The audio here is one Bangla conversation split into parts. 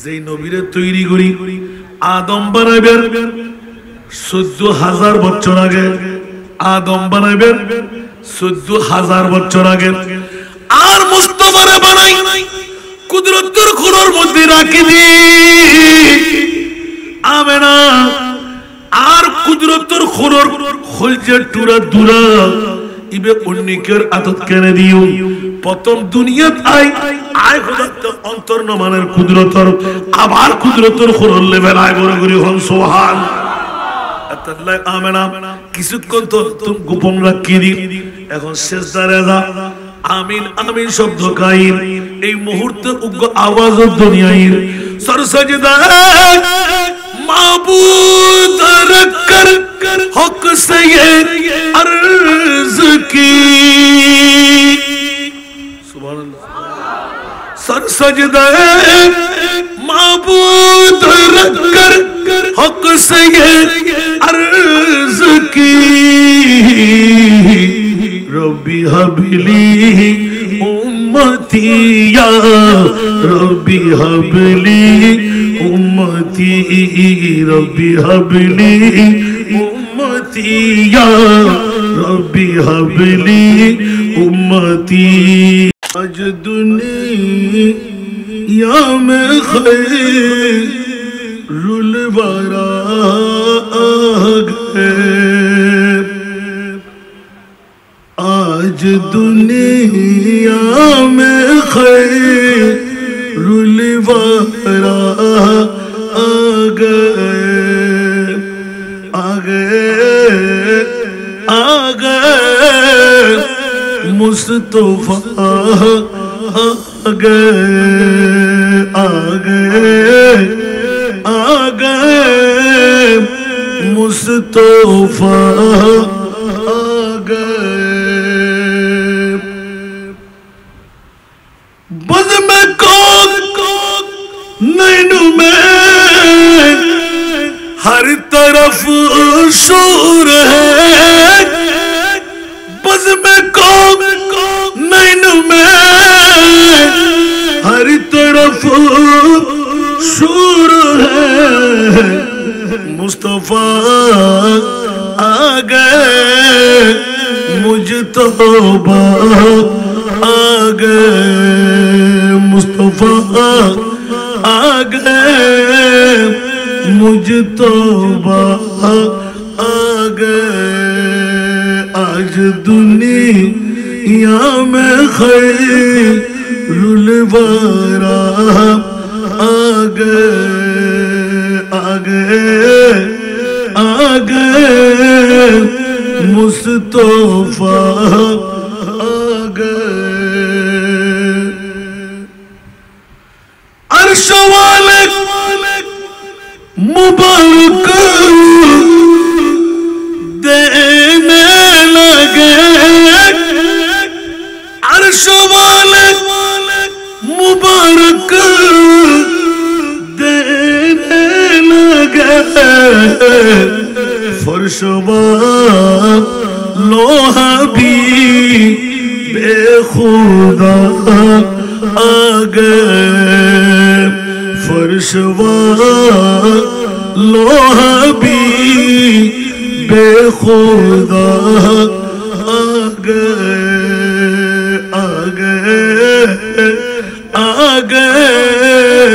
যেই নবীরে তৈরি করি আদম বানাইবেন ১৪,০০০ বছর আগে, আদম বানাইবেন ১৪,০০০ বছর আগে। আর মুস্তাফারে বানাই কুদরতের খুরর মধ্যে রাখি দি আমেনা, আর কুদরতের খুরর খলজে টুরা দুরা ইবে উন্নিকের আদত কেনে দিও। প্রথম দুনিয়াত আই খোদাতে অন্তর নমানের কুদরতর, আবার কুদরতের খুরর লেভেল আয় বড় করি হন সুবহান। আল্লাহ আমেনা কিছুক্ষণ তো তুমি গোপন রাখি দি। এখন সেজদারে যা আমিন আমিন শব্দ গাইন। এই মুহূর্তে উগ্র আওয়াজ দুনিয়ার সরসজদা মাবুদ রকর হক से ये अर्ज की सुभान अल्लाह। सर सजदा माबूद रखकर हक से ये अर्ज की रब्बी हबली उम्मती या रब्बी हबली उम्मती रब्बी हबली उम्मती या रब्बी हबली उम्मती। आज दुनिया में खैरुल वरा आ गए, आज दुनिया में खैरुल वरा आ गए, मुस्तफा आ गए मुस्तफा आ गए। बज़ में कौन नैनू में हर तरफ शोर है, बज़ में कौन नैनू में हर तरफ शोर है, मुस्तफा आ गए मुजतबा आ गए, मुस्तफा आ गए मुजतबा आ गए। आज दुनिया में खैरुल वरा आ गए मुस्तफा आ गए। अर्श वाले मुबारक देने लगे, अर्श वाले मुबारक देने लगे, फर्शवा लोहा भी बेखुदा आ गए, फर्शवा लोहा भी बेखुदा आ गए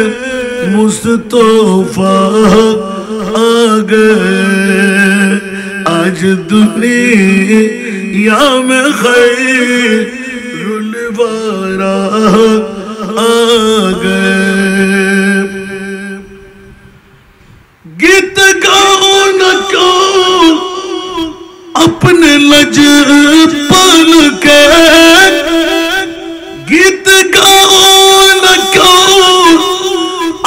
मुस्तफा आ गए। आज दुनिया में खैरुल वरा आ गए। गीत गाओ न क्यों अपने लज पल के, गीत गाओ न क्यों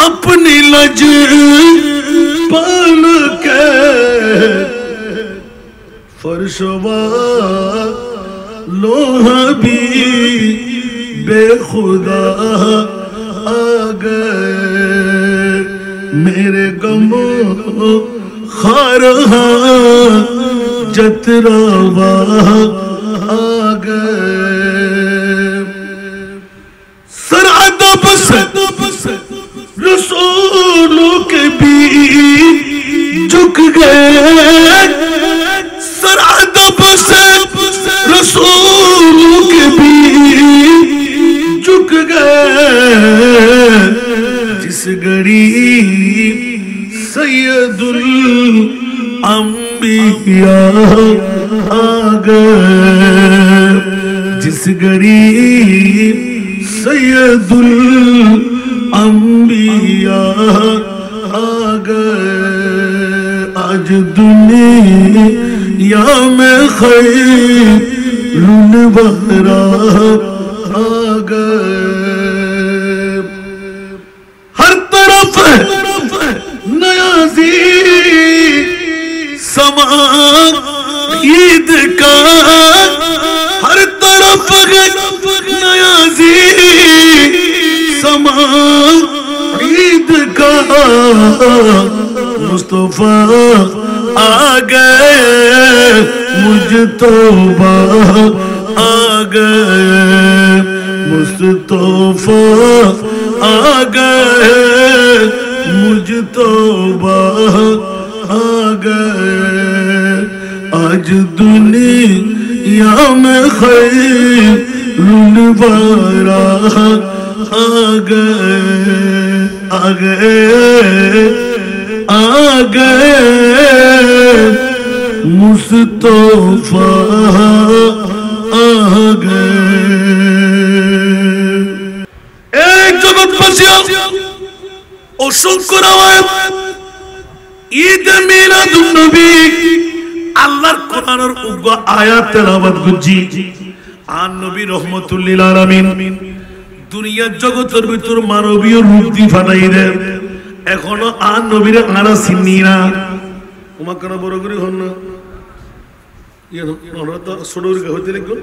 अपनी लज पल के, फर्शवा लोहा भी बेखुदा आ गए, मेरे गमों खारहा जतरावा आ गए। सर अदब से रसूल रसूलों के भी झुक गए, सर अदब से रसूलों के भी झुक गए। जिस घड़ी सैयदुल अंबिया आ गए, जिस घड़ी सैयदुल अंबिया आ गए। आज दुनिया में खैरुल वरा आ गए। हर तरफ नयाज़ी समा ईद का, हर तरफ नयाज़ी समा ईद का। मुस्तफा आ गए, मुझ तौबा आ गए। मुस्तफा आ गए, मुझ तौबा आ गए। आज दुनिया में खैरुल वरा आ गए, आ गए, आ गए। मुस्तफा आ गए। एक जगतবাসী অসংখ্য রাওয়ায়াত ঈদ মিলাদুন নবী আল্লাহর কোরআনের উগ্র আয়াত তেলাওয়াত করছি। আর নবী রহমাতুল লিল আলামিন দুনিয়ার জগতের ভিতর মানবীয় রূপ দি ফাটাই দেন। এখনো আর নবীরে আরা চিনি না। তোমার কেন বড় করে হন না ওরা তো ছোট হইতে লিখুন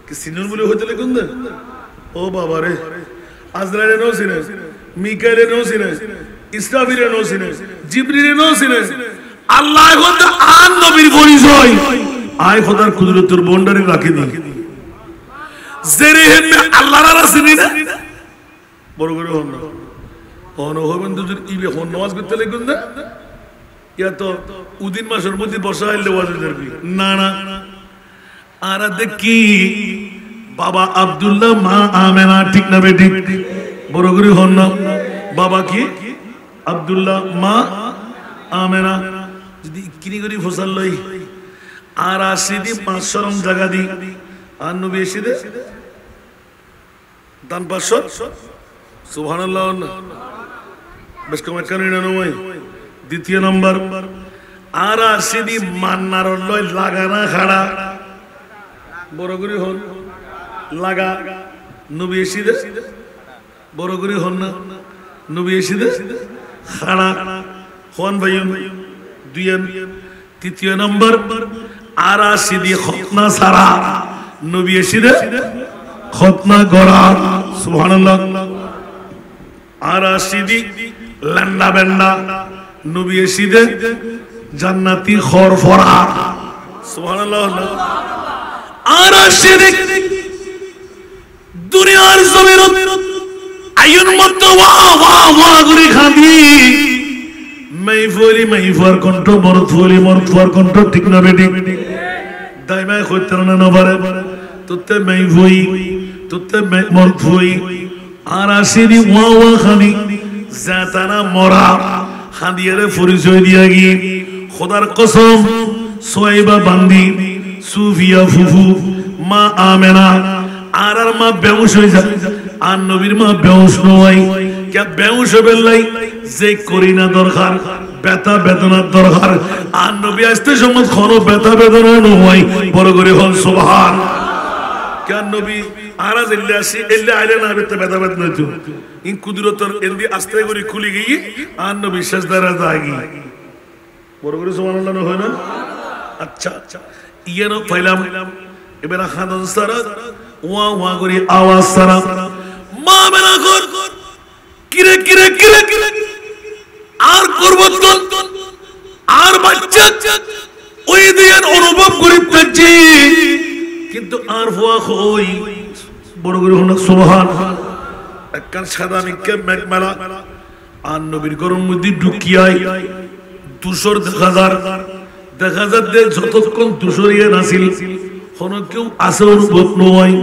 কি সিনিয়র বলে হইতে লিখুন না। ও বাবা রে, আজরাইলে নো চিনে, মিকাইলে নো চিনে, ইসরাফিলে নো চিনে, জিবরিলে নো চিনে। আল্লাহ এখন আর নবীর পরিচয় আয় খোদার কুদরতের বন্ডারে রাখি দি জেরে হেমে আল্লাহর চিনি না। বড় করে হন না হবেন দুজন ইবে হন নামাজ করতে লিখুন না। ইয়া তো উদিন মাসের মধ্যে বসা আইলে না না। আর দেখি বাবা আব্দুল্লাহ মা আমেনা, ঠিক না বেটি? বড় করে হন না। বাবা কি আব্দুল্লাহ মা আমেনা যদি কিনি করি ফসল লই আর আসি দি 5 শরম জায়গা দি আর নবী এসে দে দান 500 সুবহানাল্লাহ। বেশ কম কেন নয়। দ্বিতীয় নম্বর আর আসি দি মান্নার লই লাগানা খাড়া। বড় করে হন লাগা নবী এসে দে। বড় করে হন না নবী এসে দে খাড়া হন ভাই দুইয়েন। তৃতীয় নম্বর আর আসি দি খতনা সারা নবী এসে দে খতনা গড়া। সুবহানাল্লাহ। আর আসি দি লান্ডা বেন্ডা নবী এসে দে জান্নাতি খরফরা। সুবহানাল্লাহ। আর আসি দি দুনিয়ার জমিন আইন মত ওয়া ওয়া ওয়া করে খাবি মাইফরি মাইফর কণ্ঠ মরফরি মরফর কণ্ঠ, ঠিক না বেটি? দাইমাই কইতে না না পারে তোতে মাইফই তোতে মরফই। আর আসিনি ওয়া ওয়া খানি জাতানা মরা খাদিয়ারে পরিচয় দিয়া গি খোদার কসম সোয়াইবা বান্দি সুফিয়া ফুফু মা আমেনা আর মা বেউস হয়ে যায়। আর নবীর মা বেউস নয়। কে বেউস বেলাই যে করি না দরকার, ব্যথা বেদনার দরকার। আর নবী আসতে সময় কোনো ব্যথা বেদনা নয়। বড় করে হন সুবহান। কেন নবী আরাজ এলে আসি এলে আইলে না বেতে ব্যথা বেদনা তো ইন কুদরতর এলদি আস্তে করে খুলি গিয়ে আর নবী সাজদারা দাগি। বড় করে সুবহানাল্লাহ হয় না? আচ্ছা ইয়ানো পাইলাম এবারে খানন সারা ওয়া ওয়া করে আওয়াজ সারা মা মেনা কর কিরে কিরে কিরে কিরে আর করব তো আর বাচ্চা ওই দিন অনুভব করিতেছি কিন্তু আর হওয়া হই। বড় করে হন সুবহান। একখান সাদা নিকে মেঘমেলা আর নবীর ঘরের মধ্যে ঢুকিয়াই তুষর দেখা যায় যতক্ষণ তুষর ইয়ে নাছিল কোন কেউ আসে অনুভব নয়,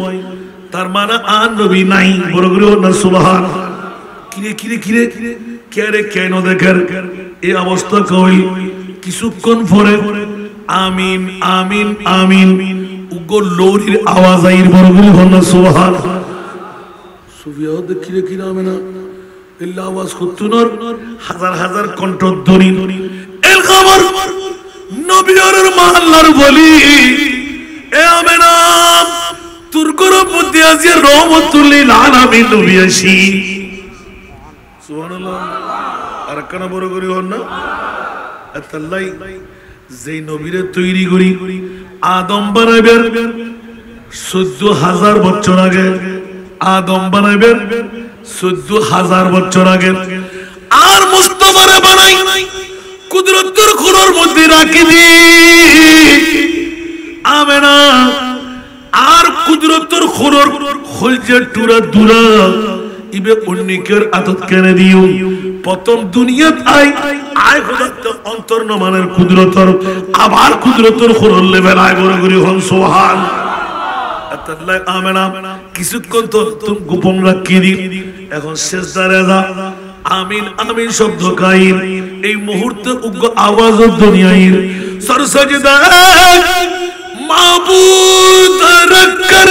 তার মানে আর নবী নাই। বড় করে না সুবহান। কিরে কিরে কিরে কে রে কেন দেখার এই অবস্থা কই? কিছুক্ষণ পরে আমিন আমিন আমিন উগো লোরির আওয়াজ আইর। বড় করে না সুবহান। সুফিয়া দেখিরে কি নামে না ইল্লা আওয়াজ খুতুনর হাজার হাজার কণ্ঠধ্বনি এর খবর নবীর মহল্লার বলি এ আমেনা তোর গরব মধ্যে আছে রহমতুল লিল আলামিন নবী আসি। সুবহানাল্লাহ। আর কেন বড় করি হন না আল্লাহ যেই নবীরে তৈরি করি আদম বানাইবেন ১৪,০০০ বছর আগে, আদম বানাইবেন ১৪,০০০ বছর আগে, আর মুস্তাফারে বানাই কুদরতের খুলোর মধ্যে রাখি দি আমেনা আর কুদরতের খুলোর খুলছে টুরা দুরা ইবে উন্নিকের আদত কেন দিও প্রথম দুনিয়াত আয় খোদাতে অন্তর নমানের কুদরতর আবার কুদরতের খুলোর লেভেল আয় বড় করে হন সুবহান। আল্লাহ আমেনা কিছুক্ষণ তো তুমি গোপন রাখি দি এখন সেজদারে যা আমিন আমিন শব্দ গাইন এই মুহূর্তে উগ্র আওয়াজ দুনিয়ায় সরসজদা মাবুদ রখকর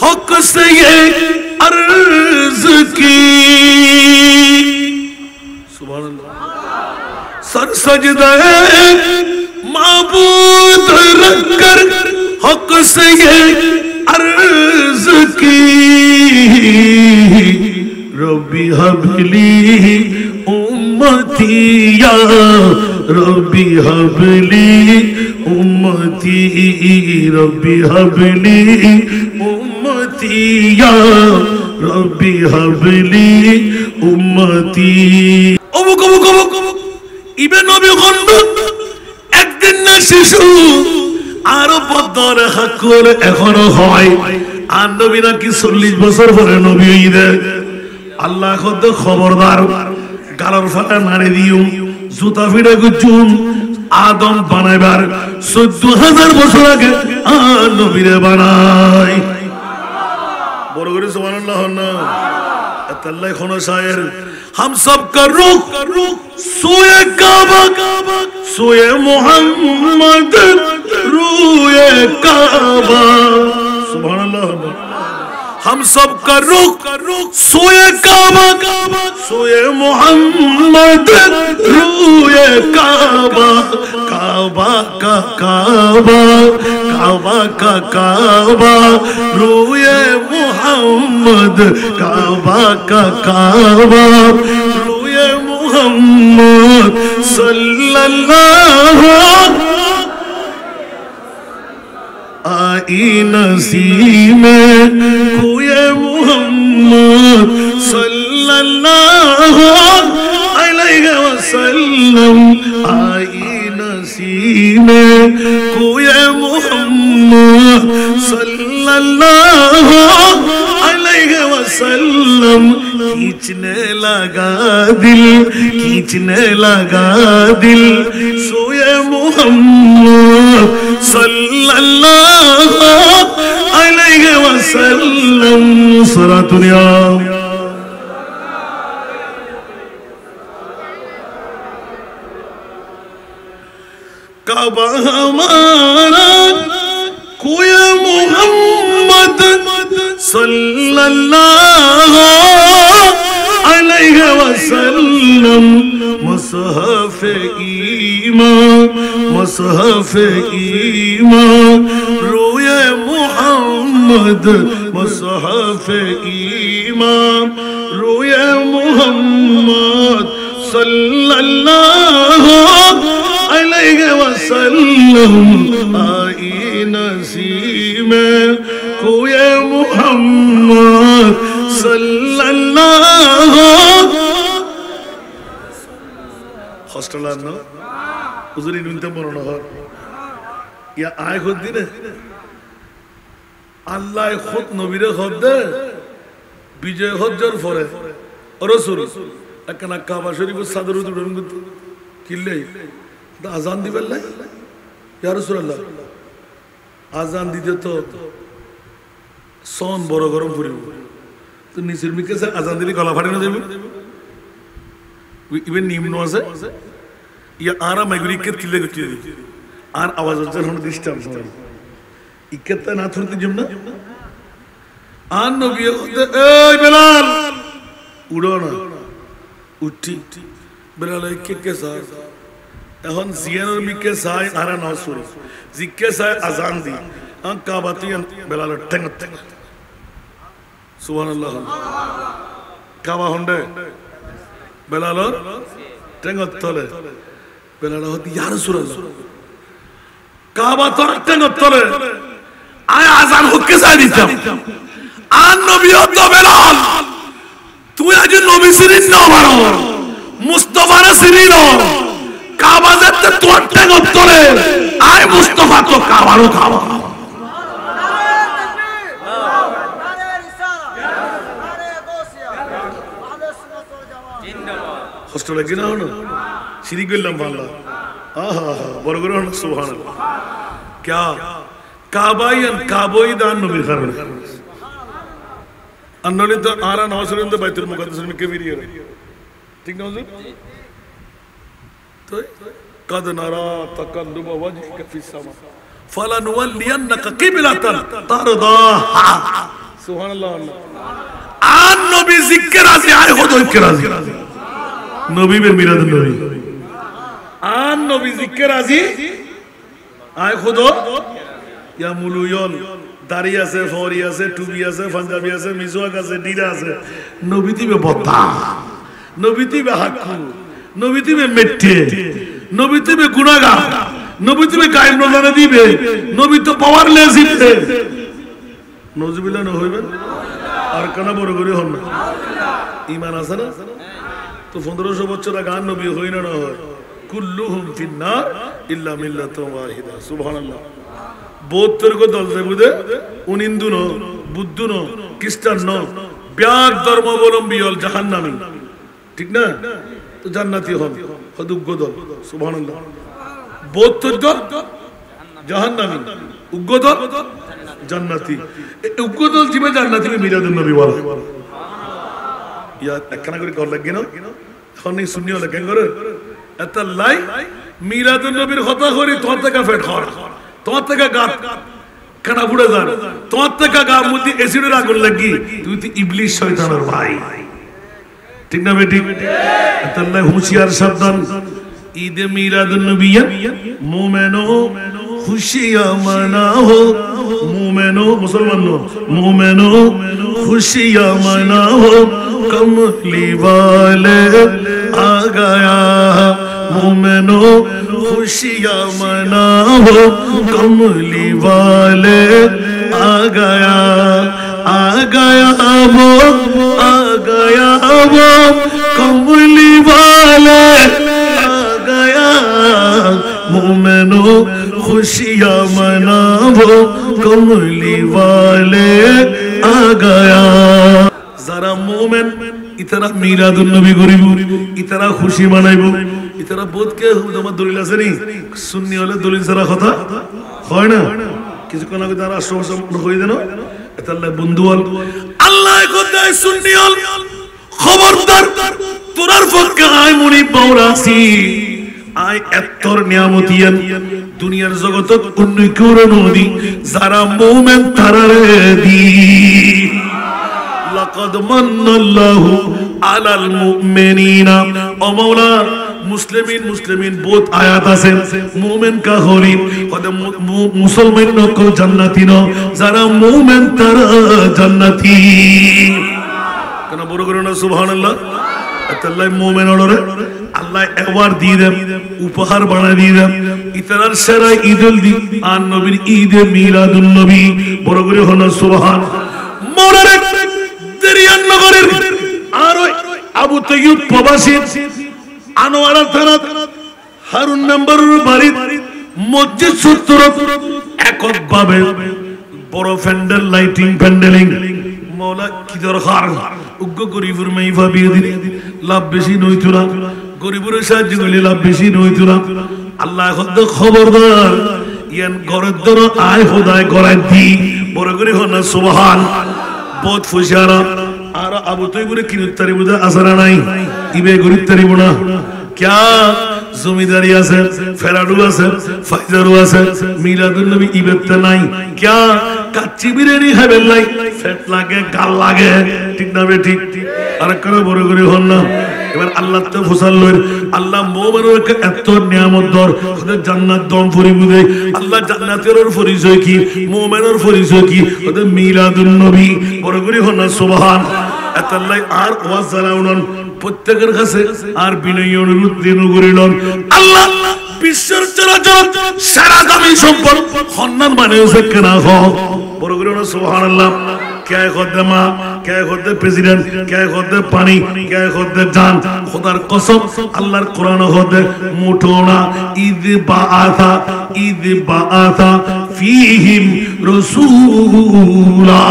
হক সে ये अर्ज की सुभान अल्लाह सरसजदा माबूद रखकर हक से ये अर्ज की रब्बी हबली उम्मती या रब्बी हबली उम्मती रब्बी हबली उम्मती या रब्बी हबली उम्मती। অমুক অমুক অমুক ইবে নবী গন্ড একদিন না শিশু আরো বদরে হাকুর এখনো হয় আর নবী নাকি 40 বছর পরে নবী হইবে। আল্লাহ খোদ খবরদার গালার ফাটা নাড়ে দিও জুতা ফিরে গুজুম আদম বানাইবার ১৪,০০০ বছর আগে আর নবীরে বানাই। বড় করে সুবহানাল্লাহ না अल्लाह खुनो शायर हम सब का रुख सोए काबा सोए मोहम्मद रूए काबा सुभानअल्लाह। हम सब का रुख सोए काबा सोए मोहम्मद रूए काबा काबा का काबा काबा का काबा रूए मोहम्मद काबा का काबा रूए मोहम्मद सल्लल्लाहु आई नसीमे कोए मोहम्मद सल्लल्लाहु अलैहि वसल्लम आई नसीमे कोए मोहम्मद सल्लल्लाहु अलैहि वसल्लम खींचने लगा दिल सोए मोहम्मद सल्लल्लाहु अलैहि वसल्लम सारा दुनिया काबा हमारा कोई मोहम्मद सल्लल्लाहु अलैहि वसल्लम मसहफ़े ईमान रोए मोहम्मद मसहफ़े ईमान रोए मोहम्मद सल्लल्लाहु अलैहि वसल्लम आई नसीमे कोए मोहम्मद सल्लल्लाहु हॉस्टल ना हुजूरी नुनते मरना है या आए खुद दिने अल्लाह खुद नबीरे खुद दे विजय खुद जर फरे और रसूल একখানা কাবা শরীফের চাদর উঠুন কিনলে আজান দিবেন না ইয়া রাসূলুল্লাহ আজান দিতে তো সন বড় গরম পড়িব তো নিচের মিকে আজান দিলে গলা ফাটে না যাবে ইভেন নিম্ন আছে ইয়া আরা মাইগুরিকে কিলে গতি আর আওয়াজ হচ্ছে হলো ডিস্টার্ব হয় ইকেতে না থরতে জম না আর নবী এই বেলাল উড়ো না উঠি বেলাল কে সায় এখন জিয়ানোর মিকে সায় আরা না সুরে জিকে সায় আজান দি আন কাবাতিয়ান বেলাল টেঙ্গ টেঙ্গ সুবহানাল্লাহ কাবা হন্ডে বেলাল টেঙ্গ তলে বেলাল হতি ইয়া রাসূলুল্লাহ কাবা তো টেঙ্গ তলে আয় আজান হুকে সায় দিতাম আর নবী তো বেলাল তুই আজ নবী সিরিজ না মারো মুস্তাফার সিরিজ কাবা যেতে তোর টেঙ্গ তলে আয় মুস্তাফা তো কাবারও খাওয়া কষ্ট লাগে না হলো সিঁড়ি করলাম বাংলা আহা বড় করে হলো সুবহানাল্লাহ क्या কাবাইয়ান কাবই দান নবীর কারণে अन्नोले तो आरा नौसरे तो बैतुल मुक़द्दस में के वीडियो ठीक ना हुजूर तो कद नरा तकल्लुब वजहिक फिस समा फलनुवल्लियन्नका क़िबलतन तरदाहा सुभान अल्लाह आन नबी जिक्र राज़ी आए खुद जिक्र राज़ी नबी में मिलाद नबी आन नबी जिक्र राज़ी आए खुद या मुलुयन দাড়ি আছে ফরি আছে টুপি আছে পাঞ্জাবি আছে মিজওয়াক আছে ডিরা আছে নবীতিবে বতা নবীতিবে হাকু নবীতিবে মেটে নবীতিবে গুনাহগার নবীতিবে গায়েব নজরে দিবে নবী তো পাওয়ারলেস ইতে নজবিল্লাহ না হইবেন আর কানা বড় করে হন না ঈমান আছে না তো 1500 বছর আগে নবী হই না হয় কুল্লুহুম ফিন্নার ইল্লা মিল্লাতুন ওয়াহিদা সুবহানাল্লাহ বৌদ্ধর কো দল দেবুদে উনিন্দু ন বুদ্ধ ন খ্রিস্টান ন ব্যাগ ধর্মাবলম্বী হল জাহান্নামী ঠিক না তো জান্নাতি হন হদুগ্গ দল সুবহানাল্লাহ বৌদ্ধ দল জাহান্নামী উগ্গ দল জান্নাতি উগ্গ দল জিবে জান্নাতি মিলাদুন নবী বলা ইয়া একখানা করে কল লাগে না এখন এই সুন্নি হলে কেন করে এত লাই মিলাদুন নবীর কথা করি তোর থেকে ফেট খর তোমার থেকে গাত কানা ফুড়ে যান তোমার থেকে গা মধ্যে এসিডের আগুন লাগি তুই তো ইবলিশ শয়তানের ভাই ঠিক না বেটি আল্লাহ হুঁশিয়ার সাবধান ঈদে মিলাদুন নবী মুমিনো খুশিয়া মানাও মুমিনো মুসলমান মুমিনো খুশিয়া মানাও কমলি वाले आ गया मुमिनो खुशियाँ मनाओ कमली वाले आ गया वो आ गया वो कमली वाले आ गया मुमिनो खुशियाँ मनाओ कमली वाले आ गया जरा मोमेन इतना मिलादुन नबी करिब इतना खुशी मानाइब इतना बोध के আমার দলিল আছে নি সুন্নি হলে দলিল ছাড়া কথা হয় না কিছুক্ষণ আগে তারা আশ্রম কই দেন এটা আল্লাহ বন্ধু হল আল্লাহ কোথায় সুন্নি হল খবরদার তোরার পক্ষে আয় মুনি বাউরাসি আয় এত্তর নিয়ামতিয়ান দুনিয়ার জগতত অন্য কেউ নদী যারা মুমিন তারারে দি لقد من الله على المؤمنين او مولا মুসলিমিন বহুত আয়াত আছে মুমিন কা হরি কদম মুসলমান নকল জান্নাতি ন যারা মুমিন তারা জান্নাতি কেন বড় করে না সুবহানাল্লাহ আল্লাহ মুমিন ওরে আল্লাহ একবার দিয়ে দেন উপহার বানায় দিয়ে দেন ইতরার সেরা ঈদুল দি আর নবীর ঈদে মিলাদুন নবী বড় করে হলো সুবহান মোরে দরিয়ান নগরের আর আবু তাইয়ুব প্রবাসী আনোয়ারা থানা হারুন মেম্বারের বাড়ি মসজিদ সূত্রত এককভাবে বড় প্যান্ডেল লাইটিং প্যান্ডেলিং মওলা কি দরকার উগ্র গরিবের মাইফা বিয়ে দিন লাভ বেশি নইতো না, গরিবের সাহায্য করলে লাভ বেশি নইতো না। আল্লাহ এখন তো খবরদার ইয়ান ঘরের ধরো আয় খোদায় করাই দি বড় করে হন না সুবহান। বহুত ফুসারা আর আবু তুই করে কিনুত তারি বুঝা আসারা নাই, ইবে গরিব তারিব না। क्या জমিদারি আছে, ফেরাডু আছে, ফাইজারু আছে, মিলাদুন নবী ইবেতে নাই। क्या কাচ্চি বিরিয়ানি খাবেন নাই, ফেট লাগে গাল লাগে, ঠিক না বে ঠিক? আর কোন বড় করে হন না। এবার আল্লাহ তো ফুসাল লইর, আল্লাহ মুমিনকে এত নিয়ামত দর, ওদের জান্নাত দম ফরিব দেয়। আল্লাহ জান্নাতের পরিচয় কি, মুমিনের পরিচয় কি? ওদের মিলাদুন নবী বড় করে হন না সুবহান। এতাল্লাই আর ওয়াজ জানাউন প্রত্যেকের কাছে আর বিনয়ী অনুরোধ দিন করিলেন, আল্লাহ বিশ্বের চরাচর সারা দামি সম্পদ সম্মান মানে হচ্ছে কেনা হোক বড় করে না সুবহানাল্লাহ। क्या खुदे माँ, क्या खुदे प्रेसिडेंट, क्या खुदे पानी, क्या खुदे जान, खुदार कसम अल्लाहर कुरान खुदे मुठोना ईद बाआता फीहिम रसूला।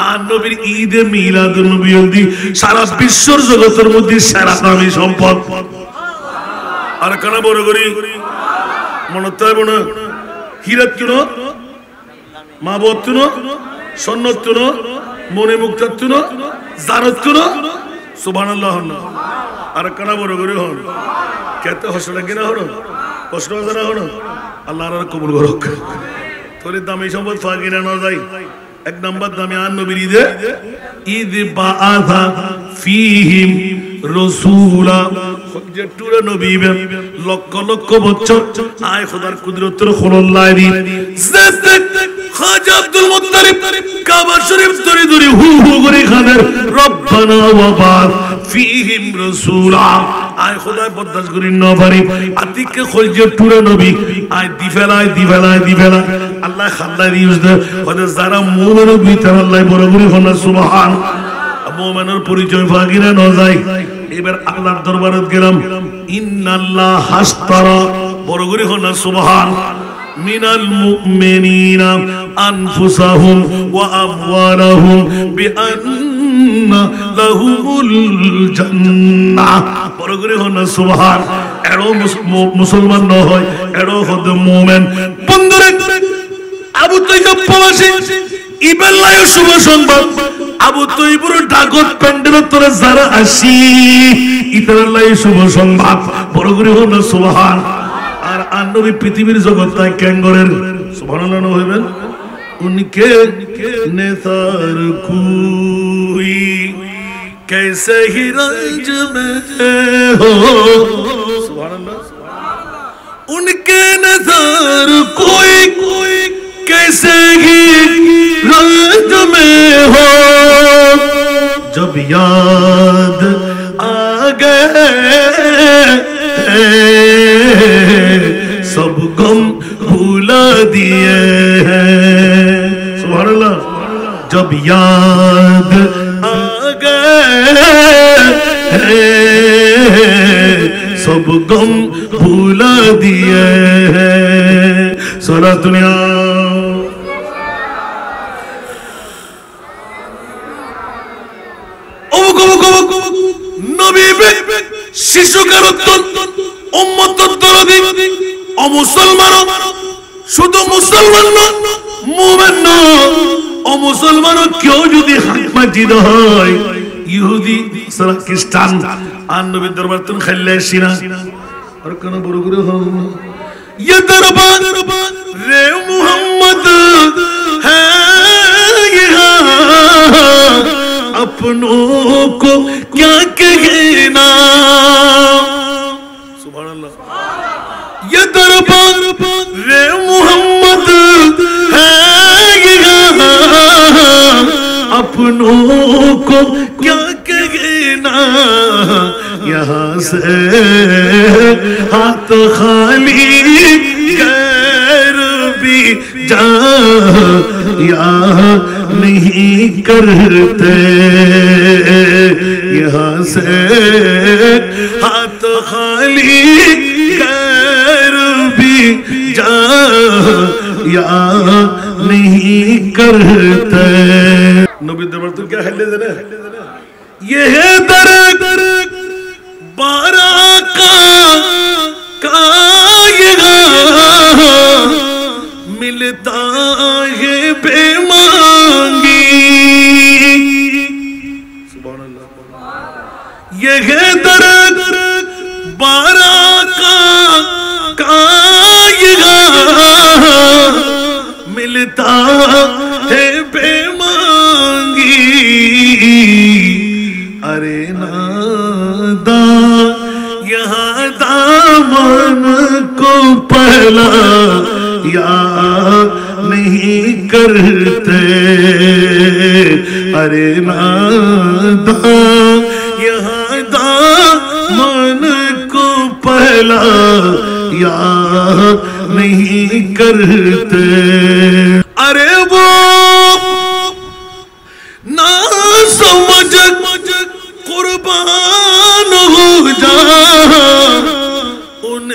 আর নবীর ঈদে মিলাদুন নবী হলদি সারা বিশ্বর জগতের মধ্যে সেরা দামি সম্পদ। আর কেন বড় করি মনে তাই মনে হীরাত কিনো, মা বত কিনো, সন্ন্যত কিনো, মনে মুক্তার কিনো, জানত কিনো, সুবহানাল্লাহ। আর কেন বড় করি হন কেতে হসটা কিনা হন কষ্ট না হন আল্লাহ আর কবুল করুক। তোর দামি সম্পদ ফাঁকি না যায়। এক নম্বর দামে আর নবীর ঈদে ঈদ বাআথা ফীহিম রাসূলা, যেটুরা নবী লক্ষ লক্ষ বছর আয় খোদার কুদরতের খোলল্লাহ দি খাজা আব্দুল মুত্তালিব কাবা শরীফ ধরে ধরে হু হু করে খানের রব্বানা ওয়া বাদ ফীহিম রাসূলা। আয় খোদায় বরদাশত করি না পারি আতিকে খলজে টুরা নবী আয় দি ফেলায় আল্লাহ খাল্লা দিউস দে ওদের যারা মুমিনের ভিতর আল্লাহ বড় করে হন সুবহান। মুমিনের পরিচয় ফাকিরা ন যায়। এবার আল্লাহর দরবারে গেলাম, ইন্নাল্লাহ হাসতারা বড় করে হন সুবহান মিনাল মুমিনিনা আনফুসাহুম ওয়া আমওয়ালাহুম বিআন্না লাহুমুল জান্নাহ বড় করে হন সুবহান। এরো মুসলমান ন হয়, এরো হদ মুমিন। বন্ধুরে আবু তাইব প্রবাসী ইবেল্লাহ শুভ সংবাদ, আবু তাইবুর ডাকত প্যান্ডেল তোরে যারা আসি ইতাল্লাহ শুভ সংবাদ বড় করে হন সুবহান। আর নবী পৃথিবীর জগৎটাই ক্যাঙ্গরের সুবহানাল্লাহ হইবেন। উনকে নেতার কুই कैसे ही रंज में हो सुबहानअल्लाह, उनके नजर कोई कैसे ही रंज में हो, जब याद आ गए सब गम भुला दिए हैं सुबहानअल्लाह। जब याद आ सब गम भुला दिए हैं सारा दुनिया। नबी शिशु मुसलमान शुद्ध मुसलमान मुमिन मुसलमान क्यों যদি হাত মাজিদ হয় ইহুদি সারা খ্রিস্টান আর নবীর দরবার তুন খাইলে আসিনা আর কোন বড় করে হন ये दरबार रे मोहम्मद है यहाँ अपनों को क्या कहना सुभान अल्लाह। ये दरबार रे मोहम्मद है यहाँ अपनों को क्या कहना, यहाँ से हाथ खाली गैर भी जा या नहीं करते, यहाँ से हाथ खाली गैर भी जा या नहीं करते। नबी दरबार तो क्या हल्ले देना ये है दर بارہ کا ملتا ہے بے مانگی. سبحان اللہ. یہ ہے درد بارہ کا ملتا ہے بے مانگی. ارے ناداں یہاں دامن کو پہلا یا نہیں کرتے. ارے ناداں یہاں دامن کو پہلا یا نہیں کرتے. ارے وہ نہ سمجھ قربان ہو جا ان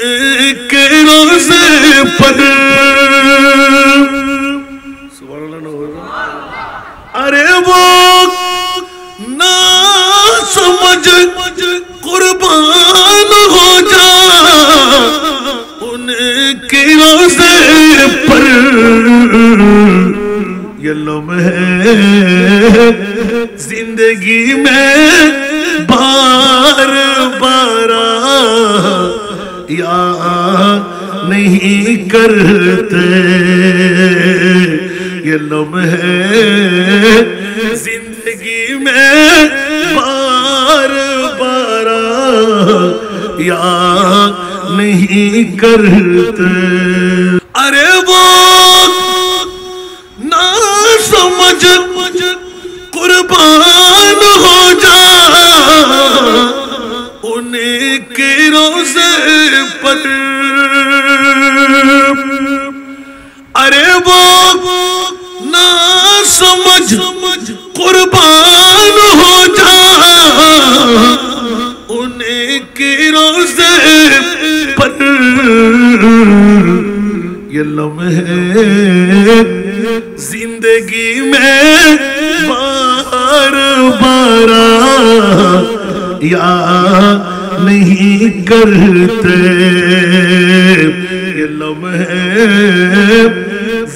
کے روزے پر. سبحان اللہ. ارے وہ نہ سمجھ قربان ہو جا ان کے روزے پر. یہ لمحے زندگی میں بار بار یا نہیں کرتے. یہ لمحے زندگی میں بار بار یا نہیں کرتے. ارے وہ نہ سمجھ قربان ہو جا ان کے روزے پر. ارے وہ نہ سمجھ قربان ہو جا ان کے روزے پر. یہ لمحے زندگی میں بار بار یا نہیں کرتے. یہ لمحے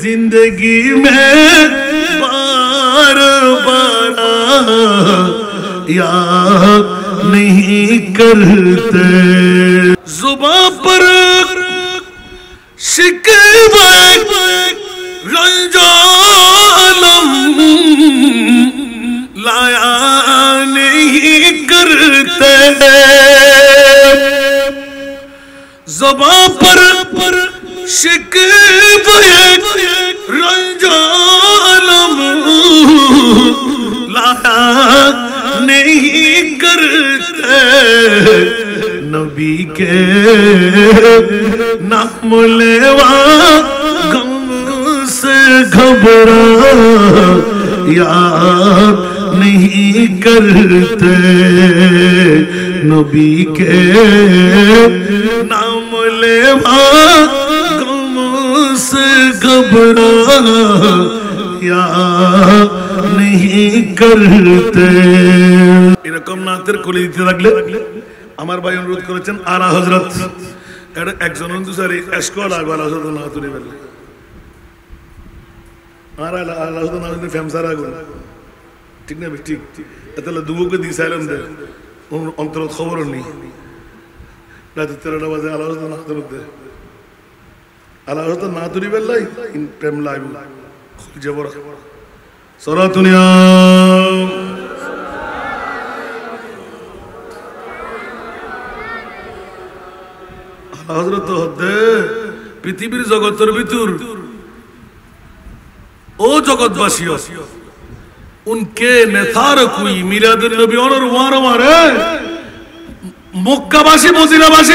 زندگی میں بار بار یا نہیں کرتے. زباں پر شکوہ رنج عالم لایا نہیں کرتے. زباں پر شکوہ رنج عالم لایا نہیں کرتے. نبی کے نام لیوا غم سے گھبرا یا نہیں کرتے. نبی کے نام لیوا غم سے گھبرا یا نہیں کرتے. এরকম নাতের কোলে দিতে লাগলে আমার ভাই অনুরোধ করেছেন আলা হযরত একজন অনুসারী এসকল আগল হযরত না তুলে বললে আর আলা হযরত না তুলে ফেমসার আগল ঠিক না ঠিক তাহলে দুবুকে দিছাইলাম দে অন্তর খবর নেই রাত 13টা বাজে আলা হযরত না তুলে দে আলা হযরত না তুলে বললে ইন প্রেম লাইভ জবর সরাতুনিয়া হযরত হদে পৃথিবীর জগতের ভিতর ও জগৎবাসী উনকে নেতার কোই মিলাদুন নবী অনর ওয়ার মারে মক্কাবাসী মদিনাবাসী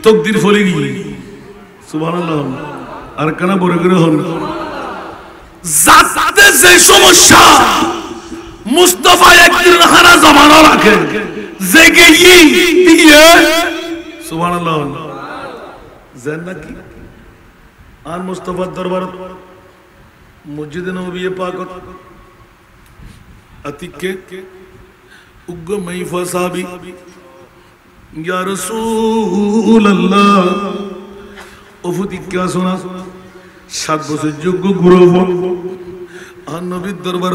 তাকদীর ফলে গই সুবহানাল্লাহ. আর কানা বড় করে হন জাতে যে সমস্যা মুস্তাফা একদিন হারা জামানা রাখে জেগে দিয়ে সুবহানাল্লাহ. জান্নাতি আর মুস্তাফার দরবারত মসজিদে নববী পাকত আতিকে উগ্গ মাইফা সাহাবী ইয়া রাসূলুল্লাহ ওফুদিকা শোনা 7 বছর যোগ্য গুরু আর নবীর দরবার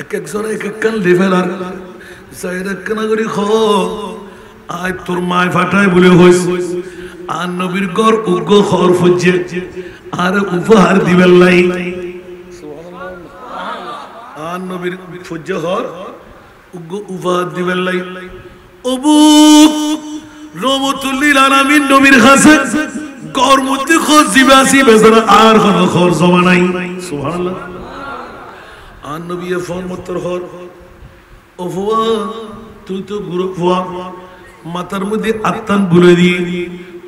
এক একজন এক এক কান লেভেলার সাইরা কানাগরি খ আয় তোর মায় ফাটায় বলে হইস আর নবীর ঘর উগ্র খর ফুজে আর উপহার দিবেন লাই আর নবীর ফুজে ঘর উগ্র উপহার দিবেন লাই অবু রহমতুল্লিল আলামিন নবীর কাছে ঘর মধ্যে খোঁজ দিবাসি বেচারা আর কোন খর জমা নাই সুবহানাল্লাহ আর নবী ফোন মতর ঘর ও ফুয়া তুই তো গুরু ফুয়া মাথার মধ্যে আত্মান বলে দিয়ে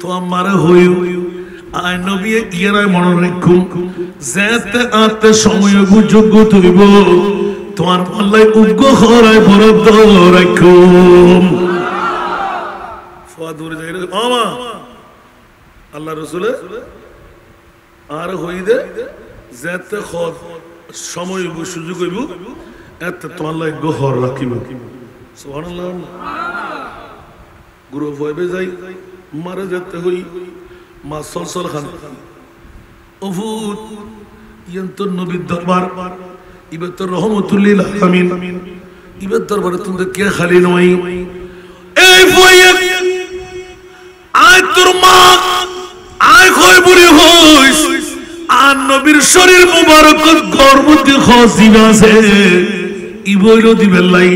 তো আমার হইও আয় নবী ইয়ারাই মনে রাখুম যেতে আতে সময় যোগ্য তৈব তোমার পাল্লাই উগ্র হরায় বরাদ্দ রাখুম ফুয়া দূরে যাই মামা আল্লাহ রসুলের আর হই দে যেতে সময় সুযোগ হইব এতে তোমার লাই গহর রাখিব সুবহানাল্লাহ গুরু ভয়বে যাই মারা যেতে হই মা সলসল খান ওফুত ইয়ান্তর নবীর দরবার ইবে তো রহমতুল্লিল আলামিন ইবে দরবারে তুমি কে খালি নয় এই ভয়ে আয় তোর মা আয় কই বুড়ি হইস আর নবীর শরীর মুবারক গর্ভবতী খসিব আছে ইবইলো দিবেন লাই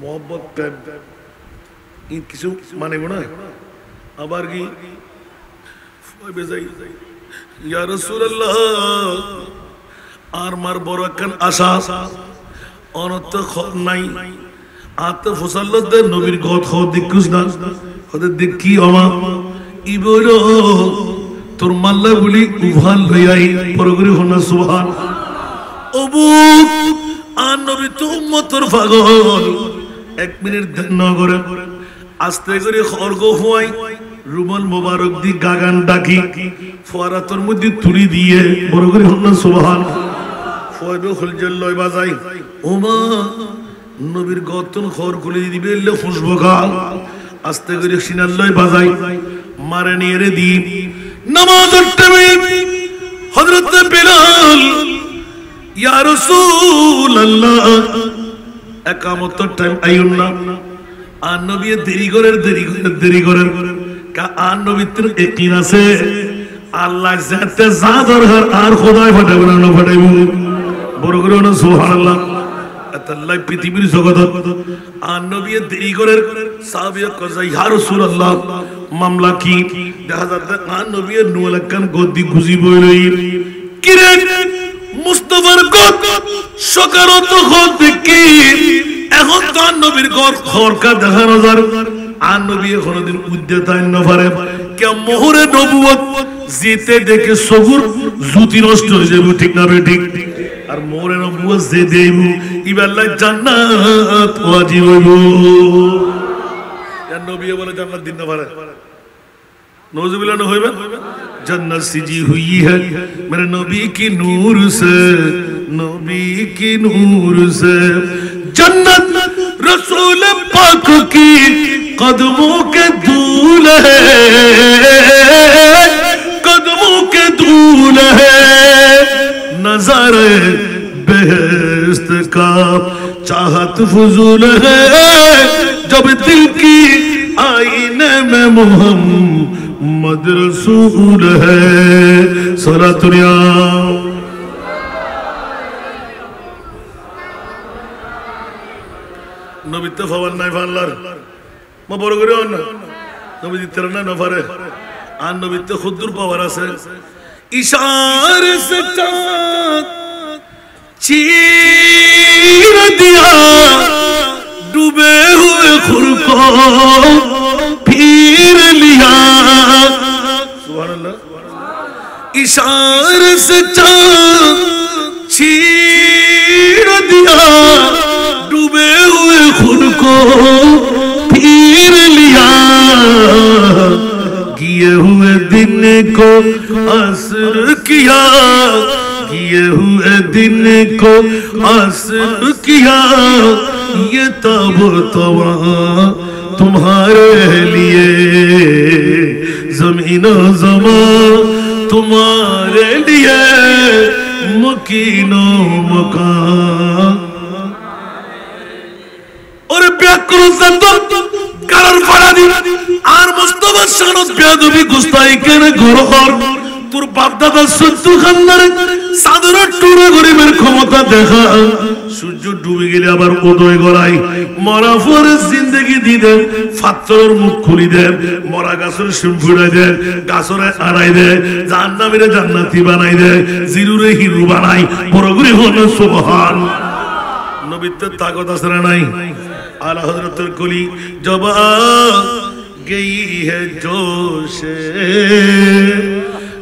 মোহাম্মদ প্রেম ই কিছু মানে না আবার কি বেজাই ইয়া রাসূলুল্লাহ আর মার বড় কান আশা অনত নাই আতে ফসাল্লাত নবীর গত খ দিকুস না ওদের দেখি আমা ইবইলো তোর মাল্লা বলি উভান লইয়াই পরগরি হনা সুবহান ওবু আর নবী তো উম্মতর পাগল 1 মিনিট ধ্যান করে আস্তে করে খরগ হুয়াই রুমাল মোবারক দি গাগান ডাকি ফোয়ারাতর মধ্যে তুলি দিয়ে বড় করে হন্না সুবহান ফয়বে খুলজল লয় বাজাই ওমা নবীর গতন খর খুলে দিবে এলে খুশবু গাল আস্তে করে সিনার লয় বাজাই মারে নিয়ে রে দি নামাজের টাইমে হযরত বিলাল ইয়া রাসূলুল্লাহ একামতের টাইম আইউন না আর নবী দেরি করেন কা আর নবীর ইয়াকিন আছে আল্লাহ যাতে যা দরকার আর খোদাই ফাটাবে না ফাটাইবো বড় করে না সুবহানাল্লাহ আল্লাহ পৃথিবীর জগত আর নবী দেরি করেন সাহাবীরা কয় ইয়া রাসূলুল্লাহ মামলা কি দেখা যাচ্ছে আর নবী নুলাকান গদি গুজি বইলই কিরে মুস্তাফার গদ সকারত হল দেখি এখন তো আর নবীর গদ খরকা দেখানো যার আর নবী কোনদিন উদ্যতায় না পারে কে মোহরে নবুয়ত জিতে দেখে সবুর জুতি নষ্ট হয়ে যাবে ঠিক না বে ঠিক আর মোহরে নবুয়ত যে দেব ইবাল্লাহ জান্নাত ওয়াজিব হইব আর নবী বলে জান্নাত দিন না পারে नौजुबिल्लाह न होइबा जन्नत सिजी हुई है मेरे नबी की नूर से नबी की नूर से जन्नत रसूल पाक की कदमों के धूल है कदमों के धूल है नज़ारे बेहश्त का चाहत फजूल है जब दिल की आईने में मोहम्मद रसूल है सलातुनिया नबी तफावन नहीं फानलार मैं बोल गया ना नबी तेरना न फारे आन नबी ते खुदर पावरा से इशारे से चाँद चीर दिया डूबे हुए खुर को फिर लिया सुभान अल्लाह इशारे से चाँद चीर दिया डूबे हुए खुर को फिर लिया किए हुए दिन को असर किया किए हुए दिन को असर किया ये तब तवा तुम्हारे लिए ज़मीन ज़मा तुम्हारे लिए मकीनो मकान और ব্যাকরণ জানতো কারণ ফাড়া দি আর মুস্তাফা শানত বেয়াদবি গুস্তাই কেন গরহর তোর বাপ দাদা সত্য খানদারে সাদর টুরে গরিবের ক্ষমতা দেখা সূর্য ডুবে গেলে আবার উদয় গড়াই মরা পরে জিন্দেগি দি দেন ফাত্তরের মুখ খুলি দেন মরা গাছের শিম ফুড়াই দেন গাছরে আড়াই দেয় জান্নাতীরে জান্নাতি বানাই দেয় জিরুরে হিরু বানাই বড়গুরি হন সুবহান নবীতে তাকত আছে না নাই आला हज़रत कुली जब आ गई है जोश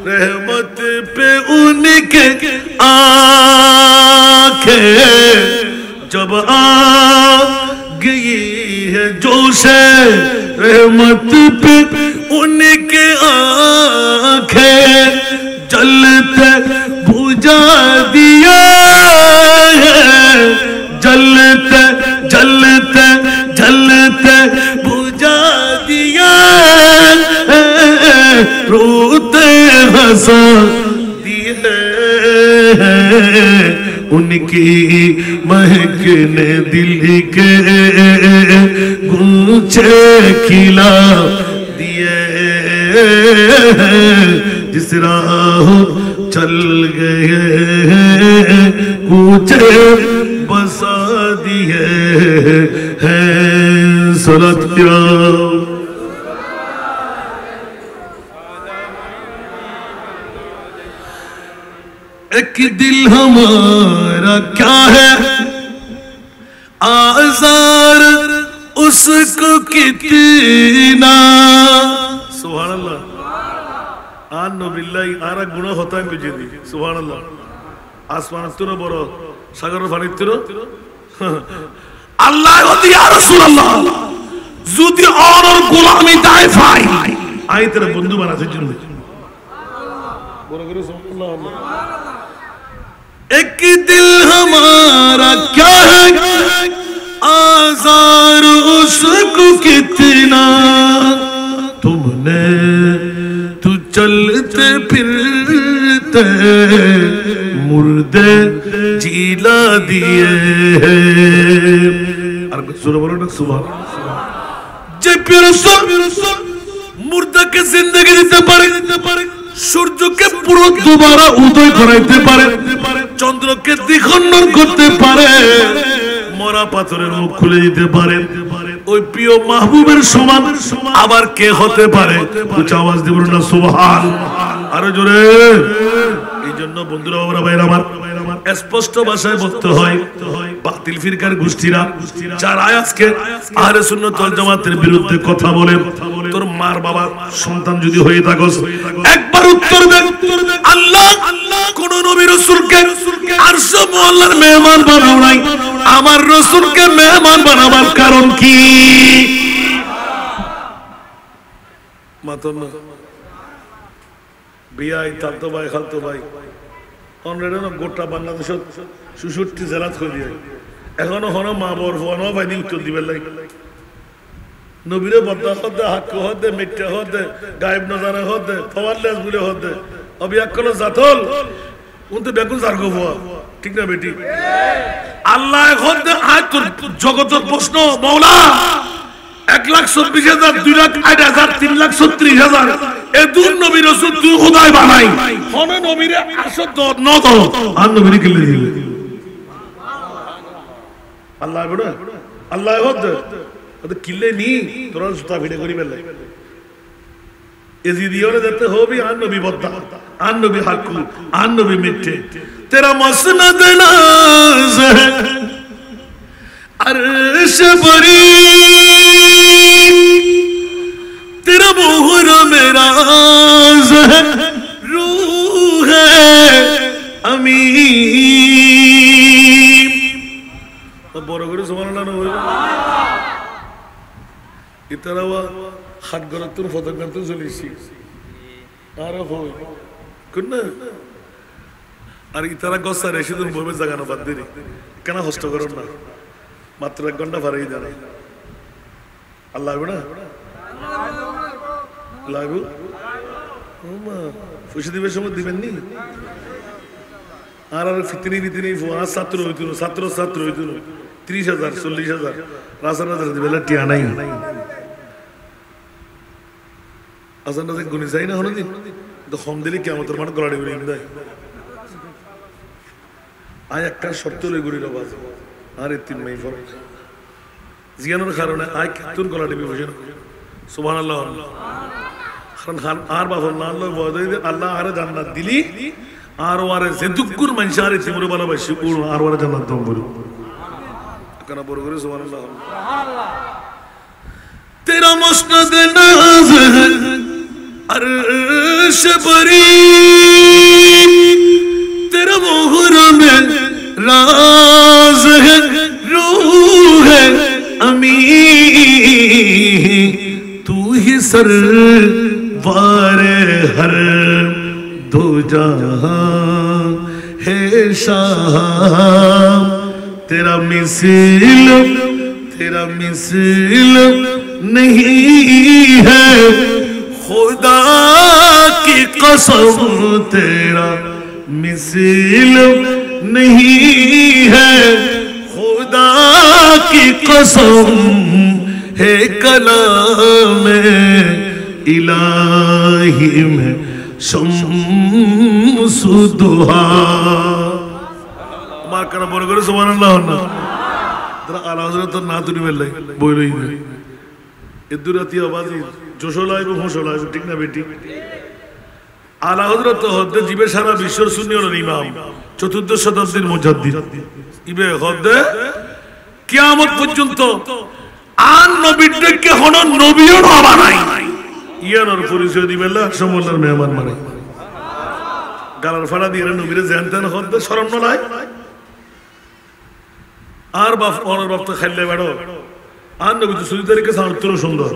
रहमत पे उनके आंखें जब आ गई है जोश रहमत पे उनके आंखें जलते बुझा दिया है जलते जलते जलते बुझा दिया रोते हंसा दिए उनकी महकने दिल के गुंचे खिला दिए जिस राह चल गए कूचे बसा दिए हैं सलात एक दिल हमारा क्या है आज़ार उसको कितना सुभान अल्लाह आन नबिल्लाही आरा गुनाह होता है मुझे दी सुभान अल्लाह आसमान तुरो बरो সাগরের পানির তীর আল্লাহ ওদি ইয়া রাসূলুল্লাহ যদি আর গোলামি দায় ভাই আই তেরে বন্ধু বানাতে জন্য বড় করে সুবহানাল্লাহ एक दिल हमारा क्या है आज़ार उसको कितना तुमने तू चलते फिरते मुर्दे जिला दिए और सुनो बोलो ना सुभान যে রাসূল মুর্দাকে জিন্দেগি দিতে পারে সূর্যকে পুরো দুবারা উদয় করাইতে পারে চন্দ্রকে দ্বিখণ্ডন করতে পারে মরা পাথরের মুখ খুলে দিতে পারে ওই প্রিয় মাহবুবের সমান আবার কে হতে পারে উচ্চ আওয়াজ দিয়ে বলুন না সুবহান আরো জোরে এইজন্য বন্ধুরা বাবারা ভাইরা আমার স্পষ্ট ভাষায় বলতে হয় বাতিল ফিরকার গোষ্ঠীরা যারা আজকে আহলে সুন্নাত ওয়াল জামাতের বিরুদ্ধে কথা বলে তোর মার বাবা সন্তান যদি হয়ে থাকস একবার উত্তর দে আল্লাহ কোন নবী রাসূলকে আরশ মুআল্লার মেহমান বানাও নাই আমার রাসূলকে মেহমান বানাবার কারণ কি মাতন বিয়াই তাতো ভাই খালতো ভাই অনরেড গোটা বাংলাদেশত ৬৬ জেলাত হয়ে দিয়ে এখনো হন মা বর হনো ভাইনি উত্তর দিবেন লাই নবীরে বদা হদে হাক হদে মিট্টা হদে গায়েব নজারা হদে ফওয়ারলেস বলে হদে অবিয়াকল জাতল উনতে বেকুল জারগো হওয়া ঠিক না বেটি আল্লাহ হদে আজ তোর জগতের প্রশ্ন মাওলা ১,২৪,০০০ ২,০৮,০০০ ৩,৩৬,০০০ এ দুই নবী রাসূল দুই খোদাই বানাই হনে নবীরে আসত ন তো আর নবীরে কিলে দিল আল্লাহ বড় আল্লাহ হদ ওতে কিলে নি তোরা সুতা ভিড়ে করি বেলা এজিদিওরে দেখতে হবে আর নবী বদ্দা আর নবী হাক্কু আর নবী মিঠে তেরা মসনদ নাজ है अर्श बरी तेरा मोहरा मेरा है रूह है अमीन বড় করে সুবহানাল্লাহ না বলবে ইতারাওয়া হাত গরতুন ফতগন্ত চলেছি আর হয় কোন না আর ইতারা গসা রেশিদুন বলবে জাগানো বাদ দেরি কেন হস্ত করুন না মাত্র 1 ঘন্টা পারেই দেন আল্লাহ না লাগু পয়সা দিবের সময় দিবেন নি আর ফিতনি ছাত্র হইতুন ছাত্র হইতুন 30,000 40,000 রাজার দিবেলা টিয়া নাই আজান রাজে গুনি যাই না হলো দিন তো কম দিলে কিয়ামতের মাঠে গলাড়ি গুলি দেয় আয় একটা শর্ত লই গুড়ির আওয়াজ আর 3 মাই ফরক জিয়ানোর কারণে আয় কিতুন গলাড়ি বসে সুবহানাল্লাহ কারণ আর বাফর না আল্লাহ বলে আল্লাহ আরে জান্নাত দিলি আর ওরে যেদুকুর মানুষ আর চিমরে ভালোবাসি আর ওরে জান্নাত দাও বলো কেন বড় করে সুবহানাল্লাহ সুবহানাল্লাহ তেরা মুসনাদ নাজ अर्श बरी तेरा मुहर्रम राज है रूह है अमी तू ही सरवार हर दो जहां है शाह तेरा मिसल नहीं है खुदा की कसम तेरा मिसल नहीं है खुदा की कसम है कलाम इलाही में शम्सु दुहा मार करना बोल करो सुभानअल्लाह ना तेरा आला हज़रत ना तुनी मिल रही बोल रही है इधर आती आवाज़ जोशोलाई वो होशोलाई वो ठीक ना बेटी आला हज़रत तो हद्दे जीवे सारा विश्व सुन्नी और इमाम चतुर्थ शताब्दीर मुजाद्दिद इबे हद्दे कियामत पर्यन्त आन नबीদেরকে হন নবীও না বানাই ইয়ানোর পরিচয় দিবেলা সমলার মেহমান মানে গালার ফাড়া দিয়ে নবীরে জানতেন হদ্দে শরম না লাই আর বাপ ওর বাপ তো খাইলে বেড়ো আর নবী তো সুরি তারিখে সাউত্তর সুন্দর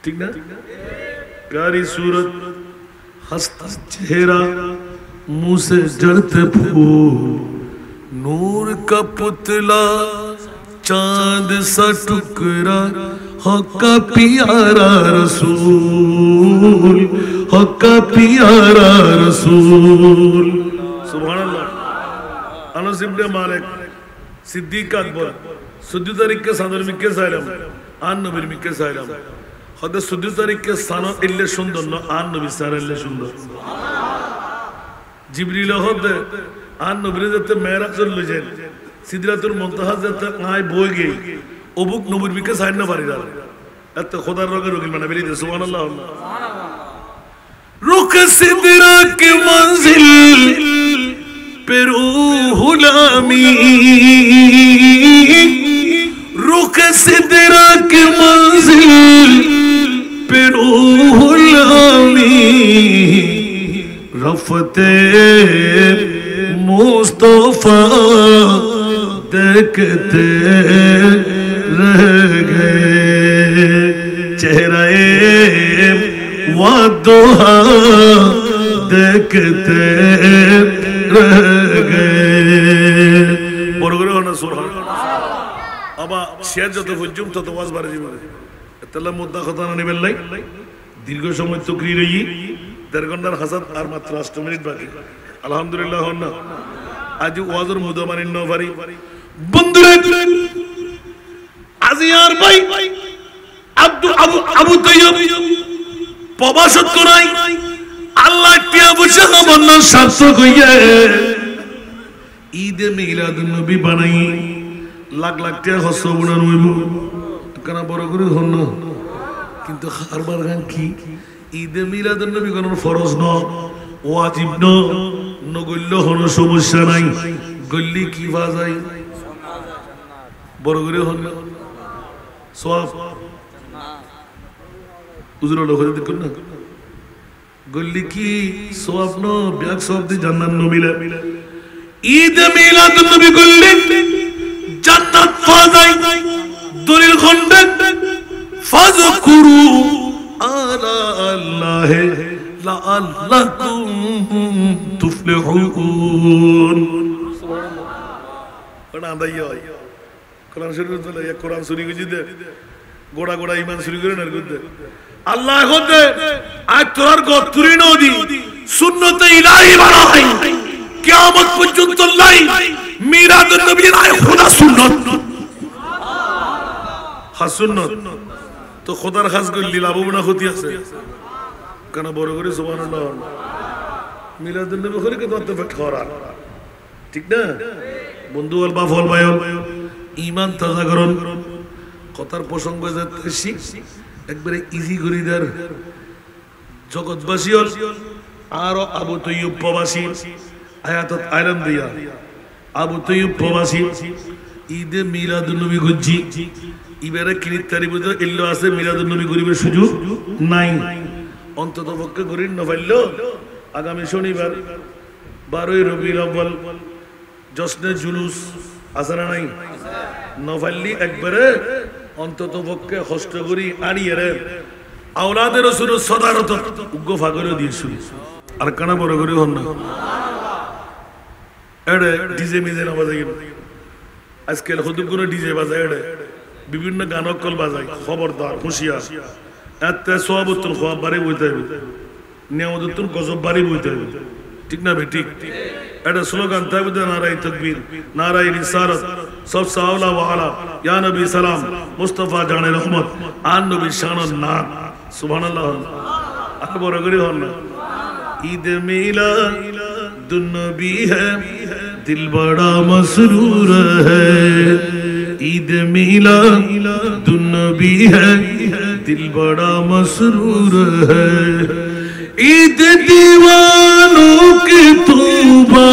ठीक ना प्यारी सूरत हंसता चेहरा मुंह से जड़ते फूल नूर का पुतला चांद सा टुकड़ा हक्का प्यारा रसूल हक्का प्यारा रसूल सुभान अल्लाह अनस इब्ने मालिक सिद्दीक अकबर सुद्दी तारीख के सादर मिक्के साइलम आन नबीर मिक्के साइलम হদে 14 তারিখে সানো ইল্লে সুন্দর না আর নবী সার ইল্লে সুন্দর জিবরিল হদে আর নবীর যেতে মেরাজ চলে যায় সিদরাতুল মুনতাহা যেতে আই বই গই অবুক নবীর বিকে সাইড না পারি দাও এত খোদার রোগে রোগী মানে বলি দে সুবহানাল্লাহ সুবহানাল্লাহ রুখ সিদরা কে মঞ্জিল पे रूह लामी रुख सिदरा के मंजिल पे रूह लामी रफ़ते मुस्तफ़ा देखते रह गए चेहरे वादुहा देखते रह गए বড় না সুবহানাল্লাহ আবা শেয়ার যত ফুজুম তত ওয়াজ বাড়ে যাবে তাহলে মুদ্দা কথা না নেবেন লাই দীর্ঘ সময় তকরির হই 1.5 ঘন্টার হাসাব আর মাত্র 8 মিনিট বাকি আলহামদুলিল্লাহ হন না আজ ওয়াজের মুদ্দা মানিন না পারি বন্ধুরা আজি আর ভাই আবু তাইয়্যিব প্রবাসত নাই আল্লাহ টিয়া বসে আমাদের সার্থক হইয়া ঈদে মিলাদুন নবী বানাই লাখ লাখ টাকা খরচ উড়ান হইব কেন বড় করে হন না কিন্তু হারবার গান কি ঈদে মিলাদুন নবী কোন ফরজ ন ওয়াজিব ন নগল্য হন সমস্যা নাই গল্লি কি বাজাই বড় করে হন না সওয়াব হুজুর লোক দেখুন না গল্লি কি সওয়াব ন ব্যাগ সওয়াব দি জান্নাত ন মিলে ঈদ মিলাদুন নবী গল্লি জান্নাত ফাজাই দলিল খন্ডে ফাযকুরু আলা আল্লাহ লাআল্লাকুম তুফলিহুন ওটা আদাই হয় কোরআন শরীফ চলে কোরআন চুরি করে দে গোড়া গোড়া ইমান চুরি করে না করতে আল্লাহ হতে আজ তোর গতুরি নদী সুন্নতে ইলাহি বানাই কিয়ামত পর্যন্ত লাই মিরাদুন নবীর আয় খোদা সুন্নত খাস সুন্নত তো খোদার খাস করলি লাভ না ক্ষতি আছে কেন বড় করে সুবহানাল্লাহ মিলাদুন নবী করে কে তো ফট করা ঠিক না বন্ধু অল বা ফল ভাই ঈমান তাজা করুন কথার প্রসঙ্গ যাচ্ছে একবারে ইজি করে দার জগৎবাসী আর আবু তৈয়ব প্রবাসী আয়াতত আইলাম দিয়া আবু তৈয়ব প্রবাসী ঈদে মিলাদুন নবী গুজি ইবারে কিনিত তারিখ ইল্লো আছে মিলাদুন নবী গরিবের সুযোগ নাই অন্তত পক্ষে গরিব না পাইলো আগামী শনিবার 12 রবিউল আউয়াল জশ্নে জুলুস আছে না নাই নফাল্লি একবারে অন্তত পক্ষে হস্ত করি আনিয়ে রে আওলাদের রাসূল সদারত উগ্গ ফাগরে দিয়েছি আর কানা বড় করে হন না এড়ে ডিজে মিজে না বাজাই আজকাল খুদুব করে ডিজে বাজায় এড়ে বিভিন্ন গানকল বাজায় খবরদার হুঁশিয়ার এতে সওয়াবতুল খওয়াব বাড়ি বইতে হবে নিয়ামতুল গজব বাড়ি বইতে হবে ঠিক না ভাই ঠিক এটা স্লোগান তাইবুদ নারায়ে তাকবীর নারায়ে রিসালাত সব সাওলা ওয়ালা ইয়া নবী সালাম মুস্তাফা জানে রহমত আন নবী শানান নাম সুবহানাল্লাহ আকবার করে হন না ঈদ মিলাদুন নবী হ্যায় দিল বড়া মসরুর হ্যায় ঈদ মিলাদুন নবী হ্যায় দিল বড়া মসরুর হ্যায় ঈদ दीवानों के तौबा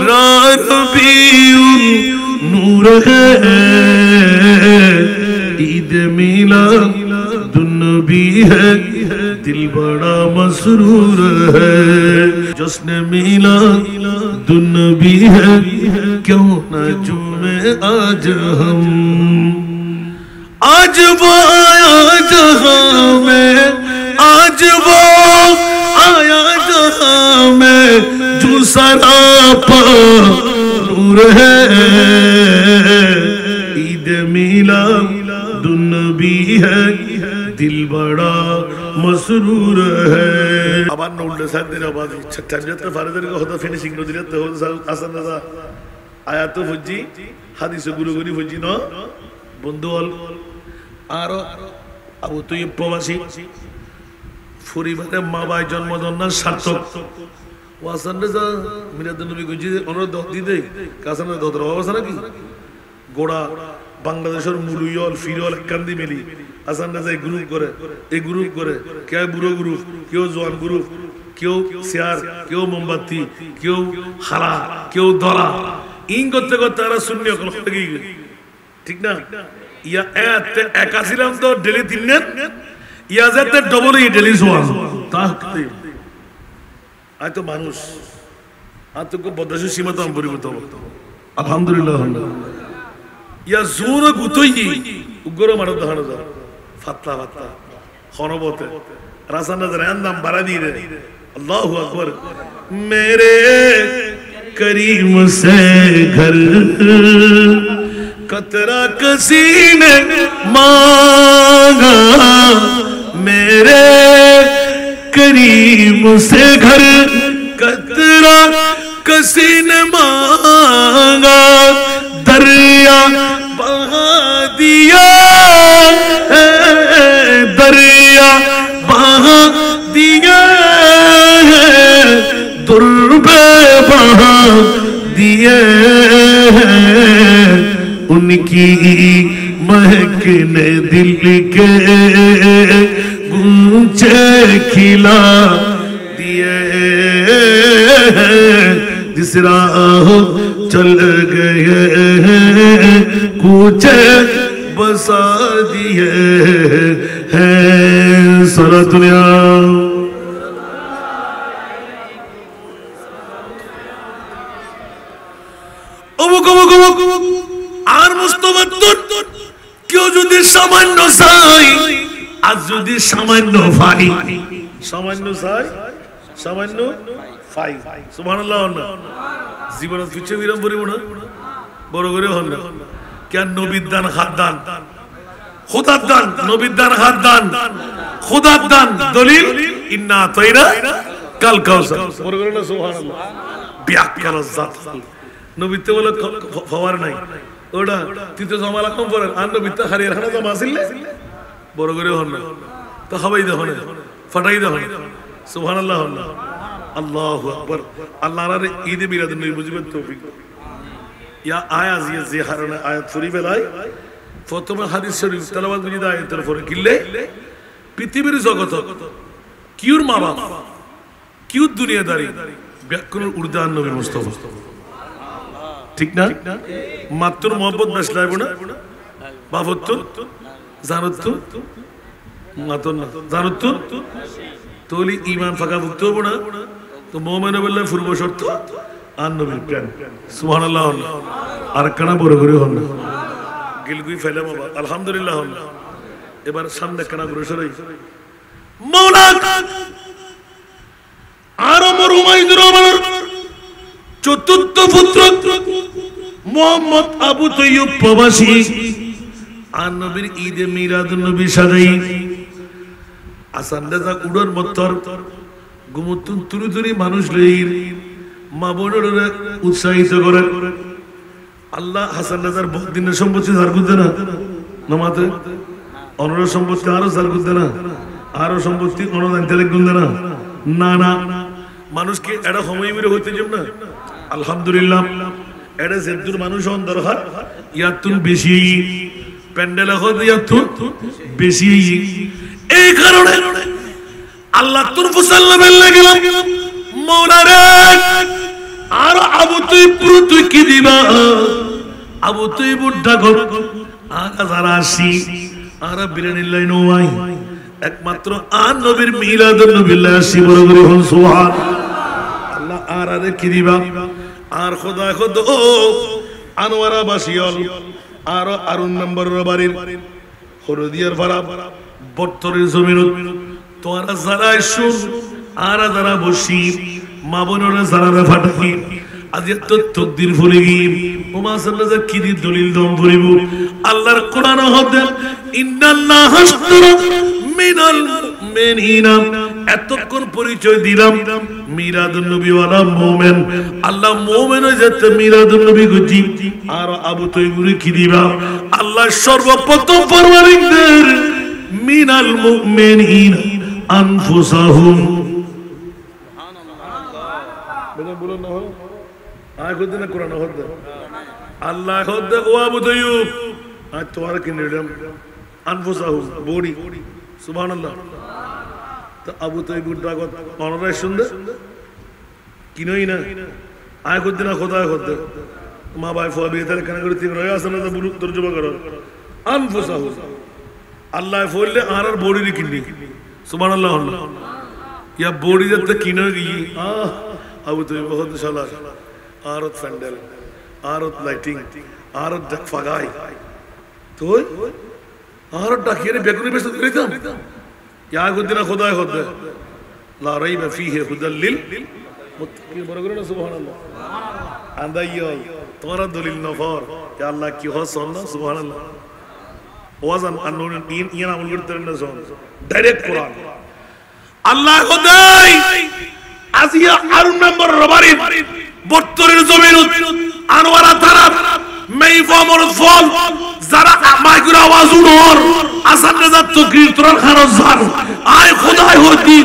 रबीउन नूर है ईद मिलादुन नबी है दिल बड़ा मसरूर है जश्न मिलादुन नबी है क्यों न झूमे आज हम आज वो आया जहां में आज वो आया जहां में जो सरापा नूर है ईद मिलादुन नबी है दिल बड़ा मसरूर है আবার না উল্টো সাইড দিয়ে আওয়াজ ছাড়তে ফারেদের কথা ফিনিশিং ন দিলে তো আসান না আয়াত ফুজি হাদিস গুরু গুরি ফুজি ন বন্ধু আর আবু তৈয়ব প্রবাসী পরিবারে মা ভাই জন্মদিন না সার্থক ওয়াসান রেজা মিলাদুন নবী গুজি অনুরোধ দিতে কাসানা দদর অবস্থা নাকি গোড়া বাংলাদেশের মুরুইল ফিরল কান্দি মেলি আসান রেজা এই গ্রুপ করে কে বুড়ো গ্রুপ কেউ জওয়ান গ্রুপ কেউ শেয়ার কেউ মোমবাতি কেউ হারা কেউ দলা ইন করতে করতে তারা শূন্য ঠিক না ইয়া একা ছিলাম তো ডেলি 3 দিন ইয়া যাতে ডবল ডেলি সোয়ান তাহলে আয় তো মানুষ আর তো বদাসু সীমা তো পরিবর্ত আলহামদুলিল্লাহ ইয়া জোর গুতই উগ্র মারো দহানো যা ফাত্তা ফাত্তা খনবতে রাসানা জানাম বাড়া দিয়ে রে আল্লাহু আকবার মেরে करीम से घर कतरा किसी ने मांगा मेरे करीम से घर कतरा किसी ने मांगा दरिया बहा दिया दरिया बहा दिया दुर्बे बहा दिए उनकी महक ने दिल के गूंचे खिला दिए जिस राह चल गए कूचे बसा दिए हैं सारा दुनिया আর মুস্তফাতুর কেউ যদি সামান্য চাই আর যদি সামান্য পাই সামান্য চাই সামান্য পাই সুবহানাল্লাহ জীবন পিছে বিরাম করিব না বড় করে হন না কেন নবীর দান হাত দান খোদার দান নবীর দান হাত দান খোদার দান দলিল ইন্না আতাইনা কাল কাউসার বড় করে না সুবহানাল্লাহ বিয়াক্কাল জাত নবীতে বলে ফওয়ার নাই ওটা তিতে জমালা কম পড়েন আর নবীতে হারিয়ে রাখা জমা আসলে বড় করে হন না তো হবাই দেখো না ফাটাই দেখো সুবহানাল্লাহ আল্লাহু আকবার আল্লাহর ঈদে মিলাদুন নবী বুঝবেন তৌফিক ইয়া আয়াত জিহারনা আয়াত শরীফ লাই প্রথমে হাদিস শরীফ তেলাওয়াত বুঝি দাও এর পরে কিল্লে পৃথিবীর জগত কিউর মা বাপ কিউর দুনিয়াদারি ব্যাকরণের উর্দান নবী মুস্তাফা ঠিক না মাত্র মোহাম্মদ বেশলাইব না বাবত জানত মাতন না জানত তোলি ঈমান ফাঁকা ভুক্ত হবো না তো মুমিন বললে পূর্ব শর্ত আর নবীর প্রেম সুবহানাল্লাহ আর কানা বড় করে হন না গিলগুই ফেলে বাবা আলহামদুলিল্লাহ হন এবার সামনে কানা ঘুরে সরে মওলা আর মরহুমাইদুর রহমানের চতুর্থ পুত্র মুহাম্মদ আবু তাইয়ুব প্রবাসী আর নবীর ঈদে মিলাদুন নবী সাজাই আসান দাদা উড়র মত্তর গুমতুন তুরি তুরি মানুষ লইর মা বোনেরা উৎসাহিত করে আল্লাহ হাসান দাদার দিনের সম্পত্তি জার করতে না নামাতে অনর সম্পত্তি আরো জার করতে না আরো সম্পত্তি অনদানতে লাগবে না না না মানুষকে এটা সময় মিলে হইতে যাব না আলহামদুলিল্লাহ এটা যেদুর মানুষ হন দরকার ইয়াতুন বেশি প্যান্ডেল হদ ইয়াতুন বেশি এই কারণে আল্লাহ তুরফু সাল্লাল্লাহু গেলাম মাওলা রে আর আবু তাইয়ুব তুই কি দিবা আবু তাইয়ুব ডাকো আগা যারা আসি আর বিরানির লাইন ওয়াই একমাত্র আর নবীর মিলাদুন নবিল্লাহ আসি বড় করে হন সুবহান আল্লাহ আর আরে কি দিবা আর খোদা খোদ ও আনোয়ারা বাসিয়ল আর আরুন নম্বর বাড়ির হরদিয়ার ভাড়া বট্টরের জমিনত তোরা যারা শুন আর যারা বসি মা বোনেরা যারা ফাটাকি আজ এত তকদির ভুলে গিয়ে ওমা সাল্লাল্লাহু কি দি দলিল দম ভরিব আল্লাহর কোরআন হতে ইন্নাল্লাহ হাসতারা মিনাল মুমিনিনা এতক্ষণ পরিচয় দিলাম মিলাদুন নবী ওয়ালা মুমিন আল্লাহ মুমিন যেতে মিলাদুন নবী গজি আর আবু তাইয়ুবরে কি দিবা আল্লাহ সর্বপ্রথম পরওয়ারিদের মিনাল মুমিনিনা আনফুসাহুম সুবহানাল্লাহ বলো না আয় খুদ না কোরআন হদ আল্লাহ হদ ও আবু তাইয়ুব আজ তোমার কি নিলাম আনফুসাহুম বডি সুবহানাল্লাহ তো আবু তাইয়ুব ডাকত মনরাই শুনদে কিনই না আয় খুদ না খোদা হদ মা ভাই ফো বিয়েতে কেন করে তিন রয় আসলে তো বুলু তরজমা করো আনফুসাহুম আল্লাহ বললে আর বডি নি কিনি সুবহানাল্লাহ ইয়া বডি যেতে কিনো গই আবু তাইয়ুব বহুত শালা আরত প্যান্ডেল আরত লাইটিং আরত ডাক ফাগাই তো আরত ডাকিয়ে বেগুনি বেশ দিতাম ইয়া গুদিনা খোদায় হদ লা রাইবা ফিহি হুদাল লিল মুত্তাকিন বড় করে না সুবহানাল্লাহ আন্দাইয়ো তোমার দলিল নফর ইয়া আল্লাহ কি হসন না সুবহানাল্লাহ ওয়াজান আননুন ইয়ানা আমল করতে না জোন ডাইরেক্ট কোরআন আল্লাহ খোদাই আজিয়া আর নম্বর রবারি বত্তরের জমিন আনোয়ারা তারা মেইফামর ফল যারা মাইগ্র আওয়াজ উড়র আসান রাজা তকরির তোরার খারজ জান আয় খোদাই হতি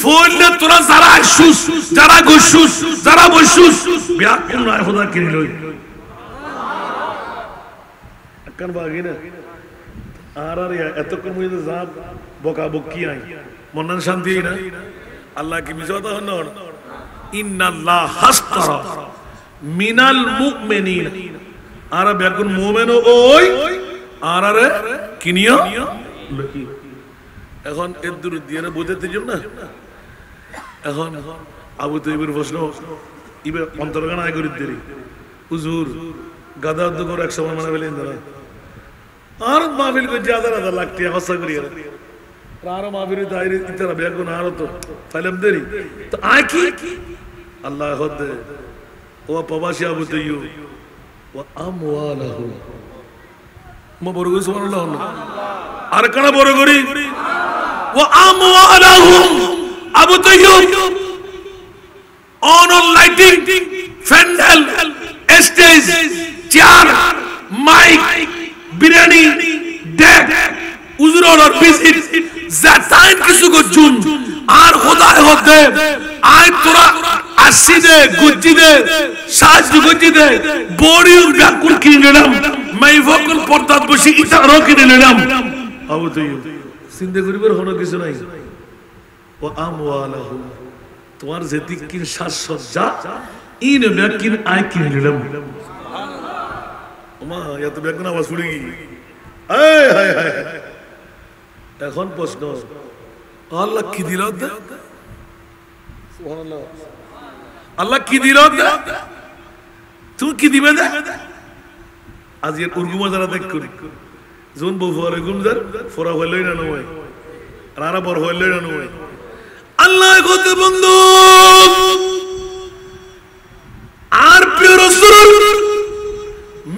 ফললে তোরা যারা আইসুস যারা গসুস যারা বসুস বিয়াকুন আয় খোদা কিনি লই আকান বাগিনা আর এতক্ষণ মধ্যে যা বকা বকি আই মনন শান্তি না আল্লাহ কি মিজাতা হন না ইন্নাল্লাহ হাসতারা মিনাল মুমিনিন আর বেকুন মুমিন ওই আর আরে কিনিয়া এখন এর দূর দিয়ে না বুঝতে জন্য না এখন আবু তাইয়ুবের প্রশ্ন ইবে অন্তরগান আয় করি দেরি হুজুর গাদা তো করে এক সময় মানে বলেন না আর মাহফিল কো হাজার হাজার লাখ টাকা খরচ করি আর মাহফিল দাইরে ইতরা বেগুন আর তো ফাইলাম দেরি তো আয় কি আল্লাহ হদ ও প্রবাসী আবু তাইয়ুব ও ওয়া আমওয়ালাহুম মা বড় করে সুবহানাল্লাহ আর কানা বড় করি ওয়া আমওয়ালাহুম আবু তাইয়ুব on lighting ফ্যান্ডেল স্টেজ চেয়ার মাইক বিরিয়ানি ডেক উজুর আর বিজিট জাতাইন কিছু গজুন আর খোদায় হতে আয় তোরা আসি দে গুজি দে সাজ গুজি দে বড়ির ব্যাকুর কিনে নিলাম মাই ভকল পর্দাত বসে ইতারও কিনে নিলাম আবু তাইয়ুব চিন্তা করিবার হলো কিছু নাই ও আমওয়ালাহুম তোমার যেদিক কিন সাজসজ্জা ইন ব্যাকিন আয় কিনে নিলাম ওমা এত ব্যাকুন আওয়াজ পড়ে গি হায় হায় হায় এখন প্রশ্ন আল্লাহ কি দিল সুবহানাল্লাহ আল্লাহ কি দিল তুই কি দিবে দে আজ এর উর্গুমা যারা দেখ করি যখন বউ ফলে গুমজার ফোরা হইলই না নয় রারা বড় হইলই না নয় আল্লাহ কত বন্ধু আর প্রিয় রাসূল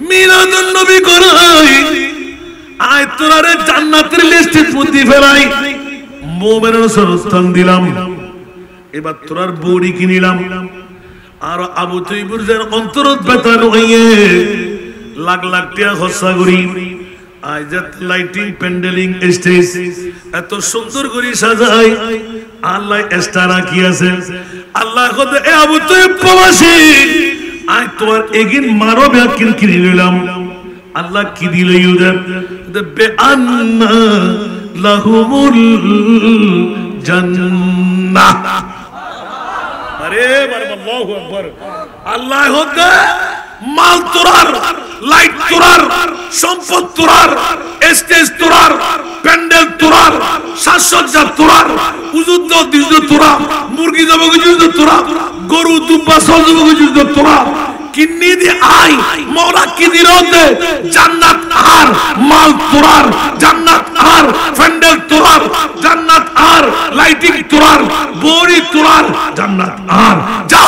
মিলাদুন নবী করাই আয় তোরারে জান্নাতের লিস্টে পুঁতি ফেলাই মুমিনের সরস্থান দিলাম এবার তোরার বড়ি কিনিলাম আর আবু তাইয়ুবের যেন অন্তরত বেতার হইয়ে লাখ লাখ টাকা খরচা করি আইজাত লাইটিং প্যান্ডেলিং স্টেজ এত সুন্দর করে সাজাই আল্লাহ স্টার কি আছে আল্লাহ কত এ আবু তাইয়ুব প্রবাসী আই তোমার এগিন মারো ব্যাকিন কিনে নিলাম আল্লাহ কি দিল ইউদের বে আন্না লাহুমুল জান্নাহ আরে আল্লাহু আকবার আল্লাহ হতে মাল তোরার লাইট তোরার সম্পদ তোরার স্টেজ তোরার প্যান্ডেল তোরার সাজসজ্জা তোরার উজুদ্দ দিজুদ্দ তোরা মুরগি জবাগ যুদ্ধ তোরা গরু দুব্বা সল জবাগ যুদ্ধ তোরা কিন্নি দি আই মওলা কি দিরতে জান্নাত আর মাল তোরার জান্নাত আর প্যান্ডেল তোরার জান্নাত আর লাইটিং তোরার বড়ি তোরার জান্নাত আর যা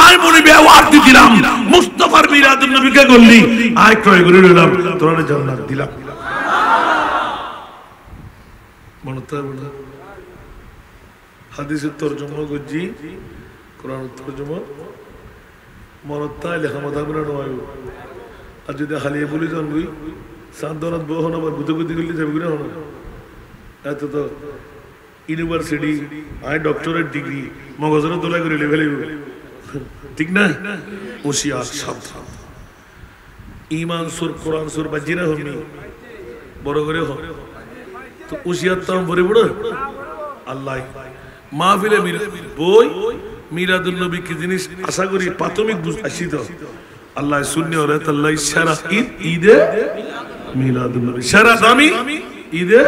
আই মনে ব্যবহার দিলাম মুস্তাফার মিলাদুন নবীকে বললি আই ক্রয় করে নিলাম তোরা জান্নাত দিলাম মনতা বলা হাদিসের তরজমা গজি কোরআন তরজমা মনতা লেখা মাথা করে নয় আর যদি হালিয়ে বলি জানবি সান্তনাথ বহন আবার বুদ্ধবুদ্ধি করলে যাবে কিনা হলো এত তো ইউনিভার্সিটি আই ডক্টরেট ডিগ্রি মগজের দোলা করে লেভেলে ঠিক না হুঁশিয়ার সাবধান ইমান সুর কোরআন সুর বাজি না হমনি বড় করে হোক তো হুঁশিয়ার তো ভরে পড়ো আল্লাহ মাহফিলে বই মিলাদুন নবী কি জিনিস আশা করি প্রাথমিক আসি তো আল্লাহ শূন্য আল্লাহ সারা ঈদে মিলাদুন নবী সারা দামি ঈদে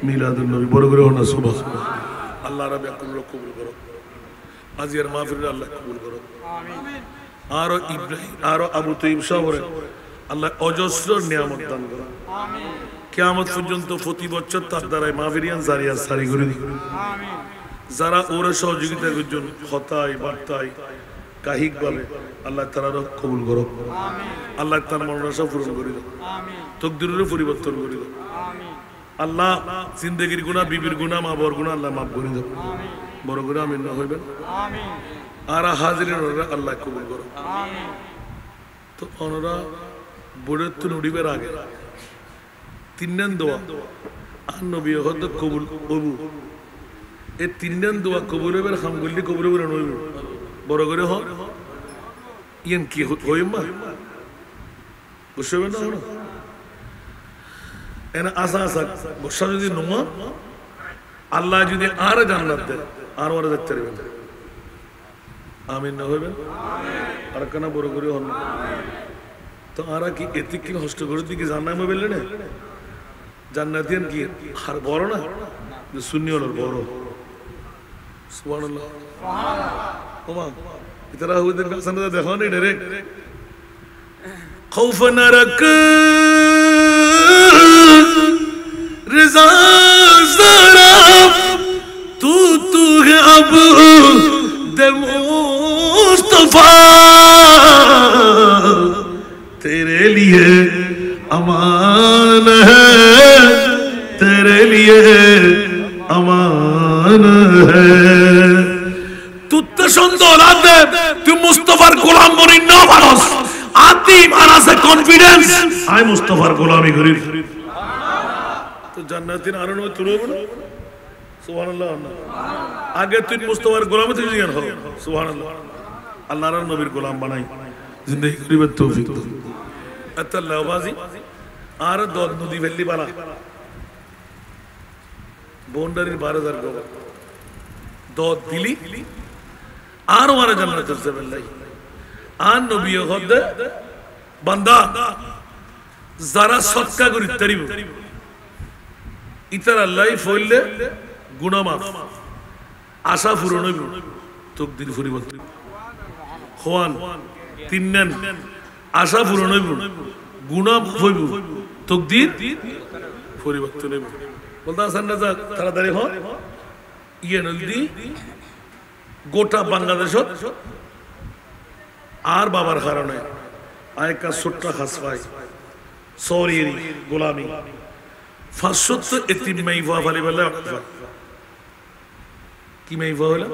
মিলাদুন নবী বড় করে হোক না সুবহানাল্লাহ আল্লাহ রাব্বি কবুল করো আজিয়ার মাহফিল আল্লাহ কবুল করো আমিন আর ইব্রাহিম আর আবু তাইয়ুব সাহেবের আল্লাহ অজস্র নিয়ামত দান করো আমিন কিয়ামত পর্যন্ত প্রতি বছর তার দ্বারা মাহফিলিয়ান জারিয়া সারি করে দিও আমিন যারা ওরে সহযোগিতা করছেন হতায় বার্তায় কাহিক ভাবে আল্লাহ তাআলা কবুল করো আমিন আল্লাহ তার মনোবাসা পূরণ করে দাও আমিন তাকদীরের পরিবর্তন করে দাও আমিন আল্লাহ জিন্দেগীর গুনাহ বিবির গুনাহ মা বাবার গুনাহ আল্লাহ maaf করে দাও আমিন বড় করে আমিন না হইবেন আমিন আর হাজিরিন আল্লাহ কবুল করো আমিন তো ওনারা বড়ত্ব নড়িবার আগে তিনজন দোয়া আর নবী হদ কবুল কবু এই তিনজন দোয়া কবুল হইবার হামগুলি কবুল হইবার নইব বড় করে হ ইয়ান কি হইমা বুঝবে না হলো এনা আসা আসা বর্ষা যদি নোয়া আল্লাহ যদি আর জান্নাত দেয় আর ওরা দেখতে পারবেন আমিন না হইবেন আর কেন বড় করে হন তো আর কি এতিক কি হস্ত করে দিকে জান্নাত হইবেন না জান্নাতিয়ান কি আর বড় না সুন্নি হলো বড় সুবহানাল্লাহ সুবহানাল্লাহ ওমা ইতরা হুদের কাছে দেখো না ডাইরেক্ট خوف نرك رضا ذرا تو ہے اب دے مصطفیٰ तेरे लिए अमान है तुत्ते सुंदर औलाद तू मुस्तफार गुलाम बनी ना पारस आती माना से कॉन्फिडेंस आई मुस्तफार गुलामी करी तो जन्नती नारन में तुलो बना सुभानअल्लाह आगे तू मुस्तफार गुलाम थे जियान हो सुभानअल्लाह अल्लाह नारन नबीर गुलाम बनाई जिंदगी करीब तौफीक दो अतल्लाह बाजी आर दो नदी वेल्ली बाला बोंडरी 12,000 गोवा दो दिली आर वाला जन्नत से वेल्लाई आन नबी खुद बंदा जरा सदका करी तरीब इतर अल्लाह फैले गुनाह माफ आशा पूर्ण हो तकदीर परिवर्तन खुआन তিনজন আশা পূরণ হইব গুনাহ হইব তকদীর পরিবর্তন হইব বলতা আছেন না তাড়াতাড়ি হন ইয়ে নলদি গোটা বাংলাদেশত আর বাবার কারণে আয়কা ছোট্ট খাসফাই সরিয়েরি গোলামি 500 এতিম মাইফা ফালি বলে কি মাইফা হলো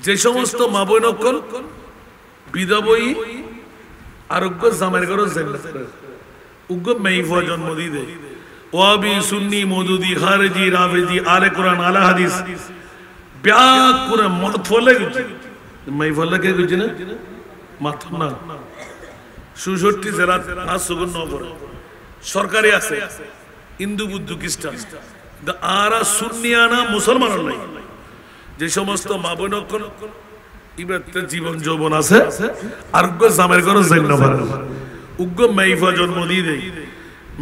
যে সমস্ত মা বোন নকল বিধবই আরোগ্য জামার করো জান্নাত উগ্র মাইফা জন্ম দি দে ওয়াবি সুন্নি মওদুদি খারিজি রাফিজি আলে কোরআন আলা হাদিস ব্যাক করে মত ফলে গেছে মাইফা লাগে গেছে না মাথা না 66 জেলা আজ সুগন নবর সরকারি আছে হিন্দু বুদ্ধ খ্রিস্টান দা আরা সুন্নিয়ানা মুসলমান নাই যে সমস্ত মা বোন নকল ইবাদতে জীবন যৌবন আছে আরোগ্য জামের করো জান্নাত উগ্র মাইফা জন্ম দি দেই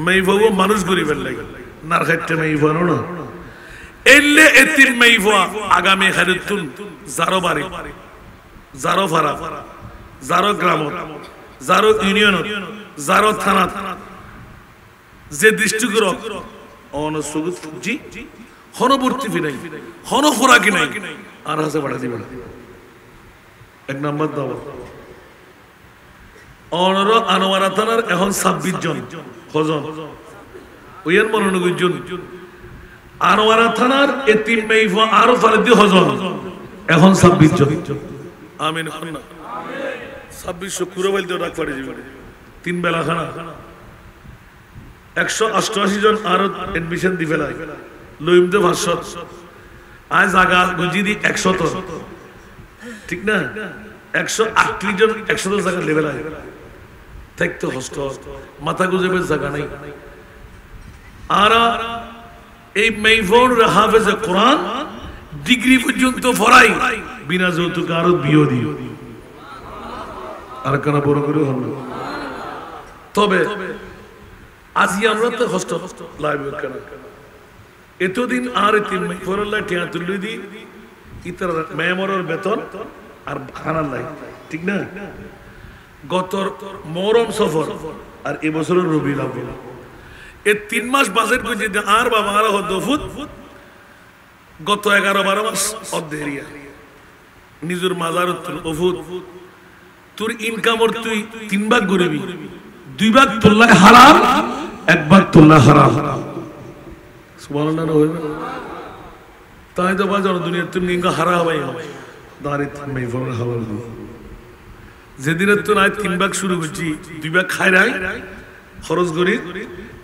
মাইফাও মানুষ গরিবের লাগে নার খাইতে মাইফা না এলে এতিম মাইফা আগামী খারিতুন জারো বাড়ি জারো ফারা জারো গ্রাম জারো ইউনিয়ন জারো থানা যে দৃষ্টিকর অনসুগুত জি হনবর্তী ফিরাই হন খোরাকি নাই আর হাসে বাড়া দিবে এক নাম্বার দাও অনর আনোয়ারা থানার এখন 26 জন হজন ওয়ান মনোনগর জন আনোয়ারা থানার এতিম মাইফা আরো ফারদি হজন এখন 26 জন আমিন আমিন 26 শুক্রবার দিন রাখ পড়ে যাবে তিন বেলা খানা 188 জন আরো এডমিশন দি ফেলাই লইম দে ভাষা আজ আগা গুজি দি 100 ঠিক না 138 জন 110 জায়গা লেভেল আয় থাকতে হোস্টেল মাথা গুজবের জায়গা নাই আর এই মাইফোন হাফেজে কোরআন ডিগ্রি পর্যন্ত পড়াই বিনা যৌতুকে আরো বিয়ে দিও আর কেন বড় করে হল তবে আজি আমরা তো হোস্টেল লাইভ কেন এতদিন আর তিন মাইফোরাল্লাহ টিয়া তুলি দি ইতর মেমোরের বেতন আর খানা লাই ঠিক না গত মুহররম সফর আর এই বছরের রবিউল আউয়াল এই 3 মাস বাজেট কইছে আর বাবা আর হদফুত গত 11-12 মাস অদেরিয়া নিজের মাজার ওফুত তোর ইনকামর তুই 3 ভাগ গরিবি 2 ভাগ তোল্লাহ হারাম 1 ভাগ তোল্লাহ হারাম সুবহানাল্লাহ হইবে তাই তো বাজার দুনিয়ার তুমি ইনকা হারা হবাই দাঁড়িয়ে মাইফোর হাওয়াল যেদিন তো নাই 3 ভাগ শুরু করছি 2 ভাগ খাই রাই খরচ করি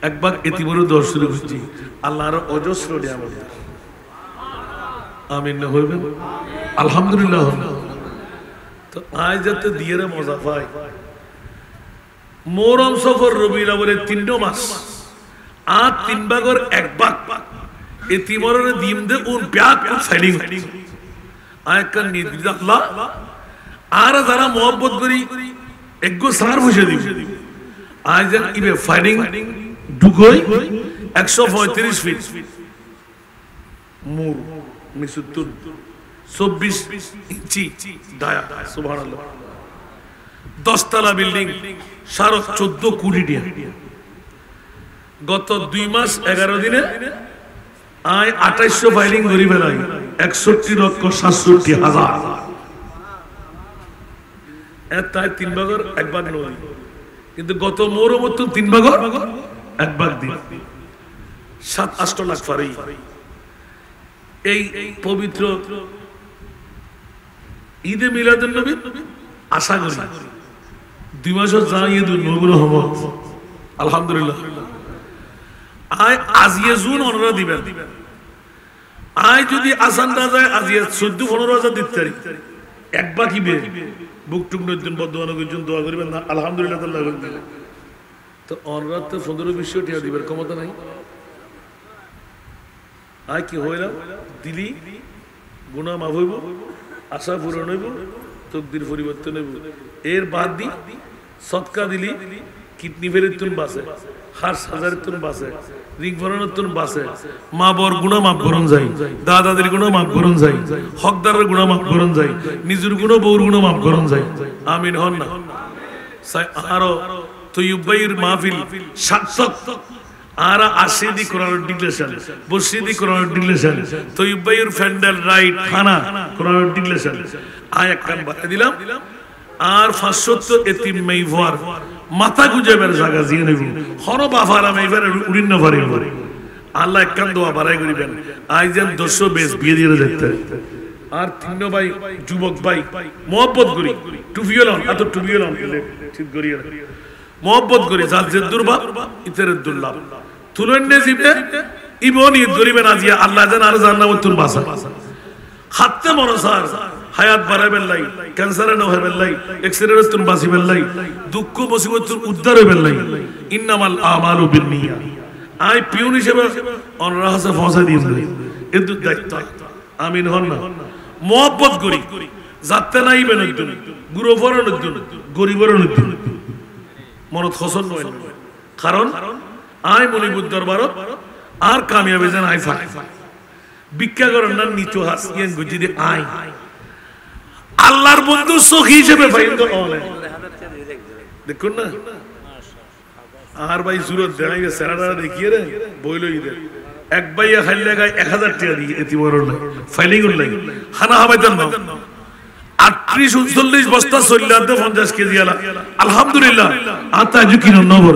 1 ভাগ এতিমরে 10 শুরু করছি আল্লাহর অজস্র নিয়ামত আমিন না হইবে আলহামদুলিল্লাহ তো আজ যাতে দিয়ে রে মজা পাই মুহররম সফর রবিউল আউয়ালের 3 মাস আর 3 ভাগের 1 ভাগ এতিমরে দিম দে ওর ব্যাগ ফাইলিং আয়াকান নির্দিষ্ট আল্লাহ আর যারা মোহাব্বত করি একগো সার বসে দিবে আজ ইবে ফাইলিং ঢুকই 135 ফিট মুর 24 ইঞ্চি দায়া সুবহানাল্লাহ 10 তলা বিল্ডিং 14.5 কোটি টাকা গত 2 মাস 11 দিনে আয় 2800 ফাইলিং করি ফেলাই 61,67,000 এটাই 3 ভাগের 1 ভাগ নয় কিন্তু গত মোর মত 3 ভাগের 1 ভাগ দিন 7-8 লাখ পারি এই পবিত্র ঈদে মিলাদুন নবী আশা করি 2 মাস জানিয়ে দিন নবুর হব আলহামদুলিল্লাহ আয় আজিয়ে জুন ওনারা দিবেন আয় যদি আসান না যায় আজিয়ে 14-15,000 দিতে পারি এক বাকি বে বুক টুক নতুন বদওয়ানা করছেন দোয়া করবেন না আলহামদুলিল্লাহ আল্লাহ বলেন তো ওনারা তো 15-20 টাকা দিবেন ক্ষমতা নাই আয় কি হইল দিলি গুনাহ মাফ হইব আশা পূরণ হইব তকদির পরিবর্তন হইব এর বাদ দি সদকা দিলি কিডনি ফেরের তুন বাসে হার সাজারের তুন বাসে রিং ভরানোর তুন বাসে মা বর গুনাহ মাফ করন যায় দাদাদের গুনাহ মাফ করন যায় হকদারের গুনাহ মাফ করন যায় নিজের গুনাহ বউর গুনাহ মাফ করন যায় আমিন হন না আরো তৈয়ব ভাইয়ের মাহফিল সার্থক আরা আশিদি কোরআন ডিক্লেরেশন বসিদি কোরআন ডিক্লেরেশন তৈয়ব ভাইয়ের ফ্যান্ডেল রাইট খানা কোরআন ডিক্লেরেশন আয় কান বাড়া দিলাম আর 570 এতিম মেইভার মাথা গুজে বের জায়গা জিয়ে নেব হর বাফারা মেইভার উড়িন না পারে আল্লাহ কান দোয়া বাড়াই করিবেন আইজান 200 বেশ বিয়ে দিয়ে দেখতে আর তিন ভাই যুবক ভাই মোহাম্মত করি টুফিয়লন এত টুফিয়লন ঠিক করিয়া মোহাম্মত করি জাজের দুর্বা ইতরের দুর্লাভ তুলেন নে জিবে ইবনি গরিবেন আজিয়া আল্লাহ জান আর জান্নাতুল বাসা হাতে মনসার হায়াত বাড়াবেন লাই ক্যান্সারে না হবেন লাই এক্সিডেন্টের তুন বাঁচিবেন লাই দুঃখ মুসিবতের উদ্ধার হবেন লাই ইন্নামাল আমালু বিন্নিয়া আই পিউন হিসেবে অনরা হাসে ফসা দিয়ে দেই এত দায়িত্ব আমিন হন না মোহাম্মত করি যাতে নাই বেনদুন গুরু ফরনদুন গরিবরনদুন মনত খসন নয় কারণ আই মনিবুদ দরবারত আর কামিয়াবি যেন আই ফাই ভিক্ষা করেন না নিচু হাস ইয়ান গুজি দে আই আল্লাহর বন্ধু সখী হিসেবে ফাইন তো অলে দেখুন না আর ভাই সুরত দেখাইবে সেরাটা দেখিয়ে রে বইলো ইদে এক ভাইয়া খাইলে গায় 1000 টাকা দিয়ে এতি বড় না ফাইলিং উল্লাই খানা হাবাইতেন না 38-39 বস্তা সল্লাতে 50 কেজি আলা আলহামদুলিল্লাহ আতা জুকিন নবর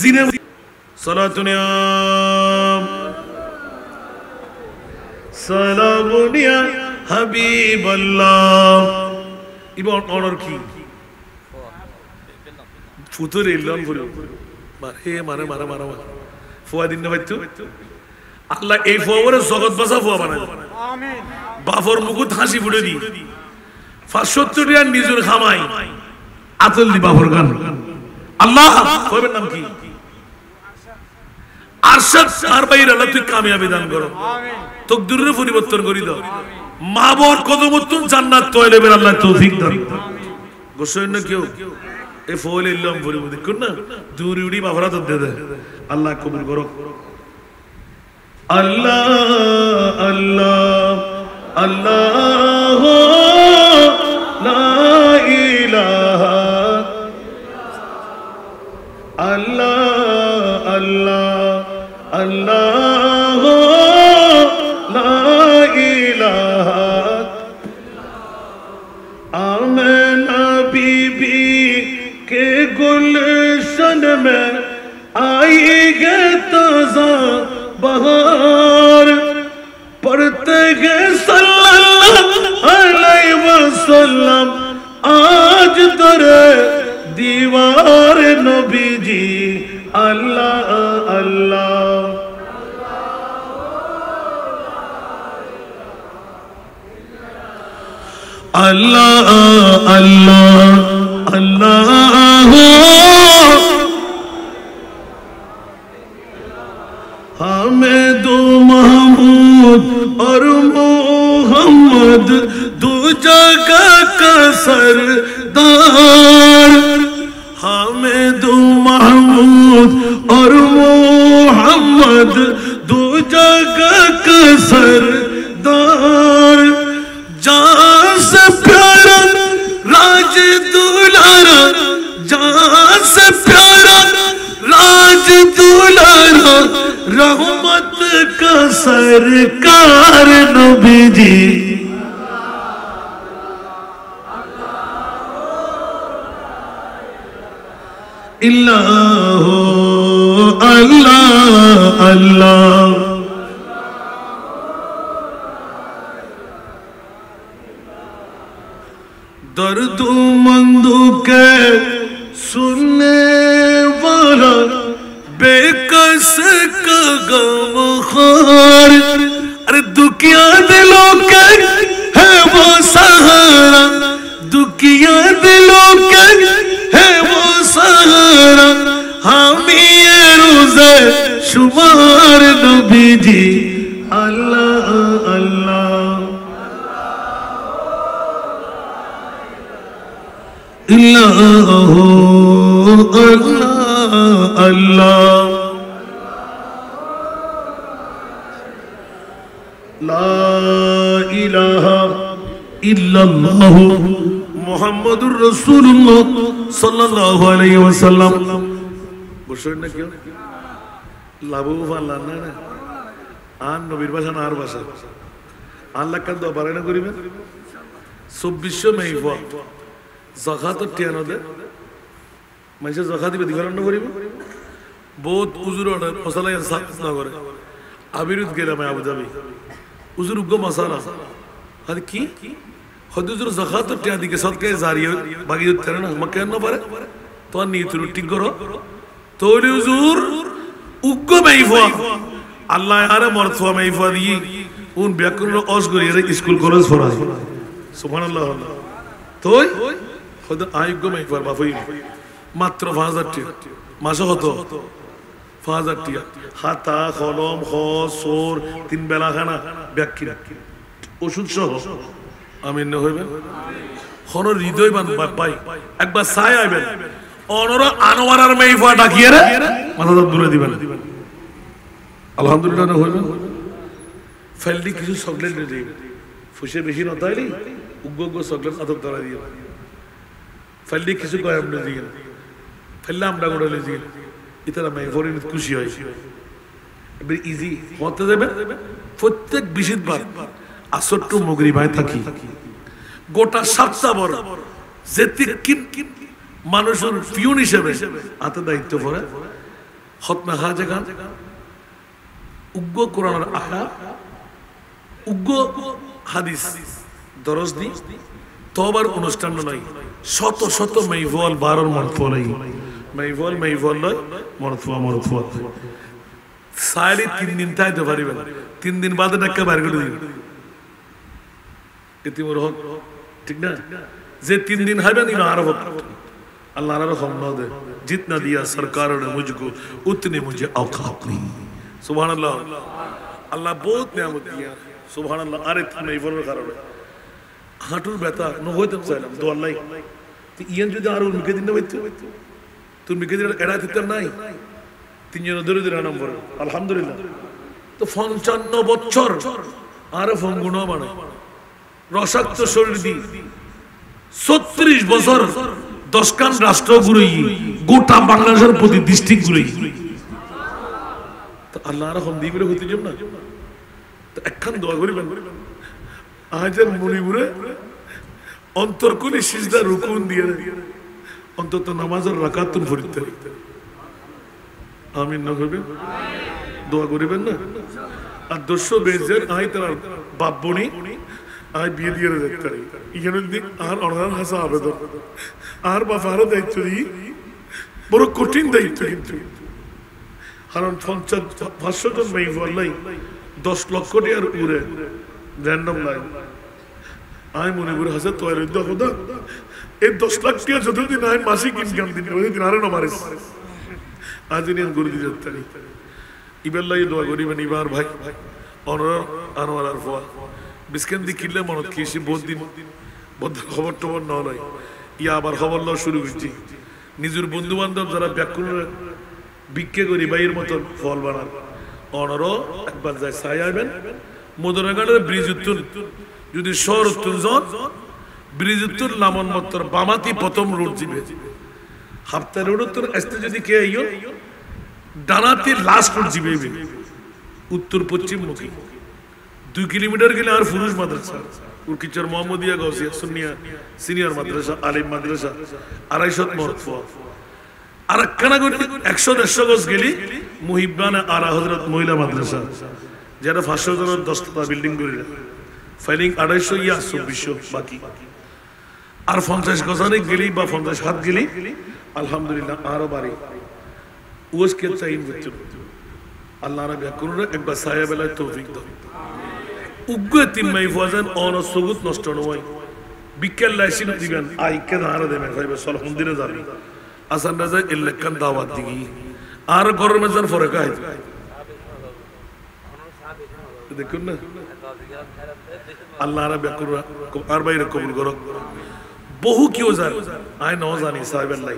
জিনে সালাতুনিয়া সালামুনিয়া হাবিবাল্লাহ ইবন অনর কি ফুতুর ইল্লান বলে মারে মারে মারে মারে ফুয়া দিন না বাইতো আল্লাহ এই ফুয়ারে জগৎ বাসা ফুয়া বানায় আমিন বাফর মুকুট হাসি ফুটে দি 570 টাকা নিজের খামাই আতল দি বাফর গান আল্লাহ কইবেন নাম কি আরশাদ আর বাইর আল্লাহ তুই কামিয়াবি দান করো আমিন তকদিরের পরিবর্তন করি দাও মা বর কদমতুন জান্নাত তয়লেবের আল্লাহ তৌফিক দান গোসইন না কেউ এ ফল ইল্লাম বলিব দেখুন না দূরি উড়ি বাফরা তো দে দে আল্লাহ কবুল করো আল্লাহ আল্লাহ আল্লাহ লা ইলাহা আল্লাহ আল্লাহ আল্লাহ লা ইলাহা आमना बीबी के गुलशन में आई है ताज़ा बहार पढ़ते हैं सल्लल्लाहु अलैहि वसल्लम आज दरे दीवार नबी जी अल्लाह अल्लाह अल्लाह अल्लाह अल्लाह हमें दो महमूद और मोहम्मद दो जगह का सरदार हमें दो महमूद और मोहम्मद दो जगह का सरदार जान से प्यारा राज दुलारा जान से प्यारा राज दुलारा रहमत का सरकार नबी जी इल्लाह अल्लाह আল্লাহ दर्दमंदों के सुनने वाला बेकस का गमखार अरे दुखिया दिलों के है वो सहारा दुखिया दिलों के है वो सहारा हामी ये रोज़े शुमार नबी जी अल्लाह अल्लाह अल्लाह अल्लाह अल्लाह ला इलाहा इल्लल्लाह मुहम्मदुर रसूलुल्लाह सल्लल्लाहु अलैहि वसल्लम বুঝছেন না কি লাভু পারলাম না না আর নবীর ভাষা না আর ভাষা আল্লাহ কান দোয়া পারে না করিবেন 2400 মেইফা জাকাত টিয়ানো দে মানুষের জাকাত দিবে দিবার না করিব বহুত উজুর অর্ডার মশালা সাত না করে আবিরুদ গেলাম আবু ধাবি উজুর উগ্গ মশালা আর কি হদুজুর জাকাত টিয়া দিকে সদকা জারিয়া বাকি দিতে না মক্কা না পারে তো নিয়ত ঠিক করো তোর উজুর উগ্গ মাইফা আল্লাহ আরে মরফা মাইফা দি উন ব্যাকরণ অস করিয়ে স্কুল কলেজ পড়ায় সুবহানাল্লাহ তোই হদ আয়োগ্য মাইফা বাফই মাত্র 5000 টাকা মাসে হতো 5000 টাকা হাতা কলম খ সোর তিন বেলা খানা ব্যাকি ওষুধ সহ আমিন না হইবেন কোন হৃদয় বান পাই একবার ছায় আইবেন অনর আনোয়ারার মাইফা ডাকিয়ে রে মাথা দূরে দিবেন আলহামদুলিল্লাহ না হইবেন ফেলডি কিছু চকলেট দিই ফুসে বেশি না তাইলি উগ্গ উগ্গ চকলেট আদব ধরা দিয়ে ফেলডি কিছু কয় আমরা দিই ফেললে আমরা গোড়া লিজি ইতারা মাইফার খুশি হয় ভেরি ইজি হতে যাবে প্রত্যেক বিশিতবার আসরটু মগরিবায় থাকি গোটা সপ্তাহ বড় যেতে কিম মানুষের পিউন হিসেবে হাতে দায়িত্ব পড়ে খতমে হাজে গান উগ্গ কোরআনের আয়াত উগ্গ হাদিস দরজ দি তবার অনুষ্ঠান নয় শত শত মাইফল বারর মরফল মাইফল নয় মরফুয়া সাইলি 3 দিন তাইতে পারিবেন 3 দিন বাদে টাকা বাইর করে দিবেন ইতিমর হক ঠিক না যে 3 दिन হবেন ইনা আরব अल्लाह ने रहम ना दे जितना दिया सरकार ने मुझको उतने मुझे औकात नहीं सुभान अल्लाह अल्लाह बहुत नेमत दिया सुभान अल्लाह अरे तुम्हें इवन कारण हाटुर बेटा न होते सालाम दो अल्लाह तो इयन जो दारू मिके दिन बैठो तुम मिके दिन एड़ा तितर नहीं तीन जन दरे दरे नंबर अल्हम्दुलिल्लाह तो 55 বছর আরে ফঙ্গুনা মানে রসাক্ত শরীর দি 36 বছর 10 খান রাষ্ট্র ঘুরই গোটা বাংলাদেশের প্রতি ডিস্ট্রিক্ট ঘুরই তো আল্লাহর রহম দিবরে হতে যাব না তো একখান দোয়া করিবেন আজের মনিপুরে অন্তরকুলি সিজদা রুকুন দিয়ে অন্তত নামাজের রাকাতুন ফরিতে আমিন না করবেন দোয়া করিবেন না আর 200 বেজের আই তার বাপ বনি আই বিয়ে দিয়ে দেখতে ইখানে দিন আর অর্ডার হাসা আবেদন আর বাফারও দায়িত্ব দিই বড় কঠিন দায়িত্ব কিন্তু কারণ 500 জন মেয়ে বললাই 10 লক্ষ টাকার উড়ে র্যান্ডম লাইন আই মনে করে হাসা তৈরি খোদা এই 10 লাখ টাকা যতদিন আই মাসিক ইনকাম দিন ওই দিন আরো না মারিস আজ নিয়ে করে দিয়ে যেতে ইবেল্লাই দোয়া করিবেন ইবার ভাই অনর আনোয়ার আর ফোয়া বিস্কেন দি কিল্লে মনত কিসি বহুত দিন বদ্ধ খবর টবর না নয় ইয়া আবার খবর লওয়া শুরু করছি নিজের বন্ধু বান্ধব যারা ব্যাকুল ভিক্ষে করি বাইয়ের মতন ফল বানান অনরও একবার যায় সাই আইবেন মদনাগাড়ের ব্রিজ উত্তর যদি শহর উত্তর জন ব্রিজ উত্তর লামন মত্তর বামাতি প্রথম রোড দিবে হাফতা রোড উত্তর আসতে যদি কে আইও ডানাতে লাস্ট রোড দিবে উত্তর পশ্চিম মুখী 2 কিলোমিটার গেলে আর ফুরুষ মাদ্রাসা উরকিচর মোহাম্মদিয়া গাউসিয়া সুন্নিয়া সিনিয়র মাদ্রাসা আলিম মাদ্রাসা 250 মরফুয়া আর একখানা করে 100-150 গজ গেলি মুহিব্বানে আরা হযরত মহিলা মাদ্রাসা যেটা 500 জনের 10টা বিল্ডিং করে ফাইলিং 250 ইয়া 2400 বাকি আর 50 গজানে গেলি বা 50 হাত গেলি আলহামদুলিল্লাহ আরো বাড়ি ওয়াজকে টাইম হচ্ছে আল্লাহ রাব্বি করুন একবার সায়া বেলায় তৌফিক দাও উগ্র তিন মাই ফজান অন সুগুত নষ্ট নয় বিকেল লাইসিন দিবেন আইকে ধারা দেবেন ভাই সল মন্দিরে যাবি আসান রাজা ইল্লাকান দাওয়াত দিগি আর গরমে যান ফরক আই দেখুন না আল্লাহ রাব্বি করুন আর বাইরে কবুল করো বহু কিও জান আই ন জানি সাহেব আল্লাহ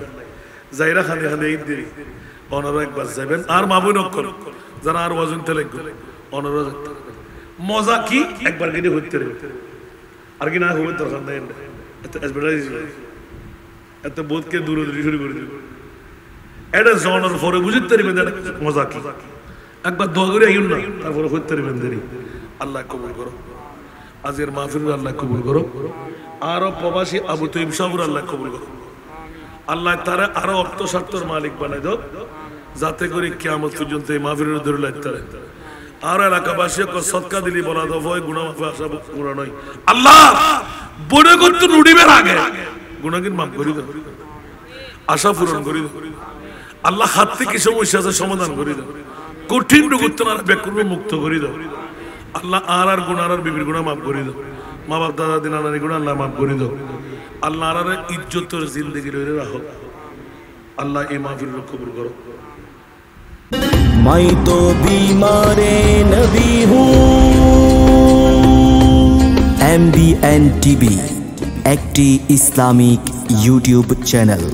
জাইরা খানে খানে ঈদ দিই অনর একবার যাবেন আর মাবুন অক্ষর যারা আর ওয়াজন তেলে অনর মজা কি একবার গিয়ে হইতে রে আর কি না হবে দরকার নাই এত এডভার্টাইজ এত বোধকে দূর শুরু করে দিই এটা জনের পরে বুঝতে পারবেন মজা কি একবার দোয়া করে আইন না তারপরে হইতে পারবেন দেরি আল্লাহ কবুল করো আজকের মাহফিল আল্লাহ কবুল করো আরো প্রবাসী আবু তৈব সাহেব আল্লাহ কবুল করো আল্লাহ তারা আরো অর্থ স্বার্থের মালিক বানাই দাও যাতে করে কিয়ামত পর্যন্ত এই মাহফিলের ধরে লাগতে আর এলাকাবাসী সদকা দিলি বলা দাও ভয় গুনাহ মাফ আসা গুনাহ নয় আল্লাহ বড় করতে নুডিবের আগে গুনাহকে মাফ করে দাও আশা পূরণ করে দাও আল্লাহ হাত থেকে সমস্যা আছে সমাধান করে দাও কঠিন রোগত না বেকুর মুক্ত করে দাও আল্লাহ আর গুনাহ আর বিবির গুনাহ মাফ করে দাও মা বাপ দাদা দিন নানি গুনাহ আল্লাহ মাফ করে দাও আল্লাহ আর ইজ্জতের জিন্দেগি লইরে রাখো আল্লাহ এই মাহফিল কবুল করো मैं तो बीमार नबी हूँ MBN TV একটি ইসলামিক ইউটিউব চ্যানেল।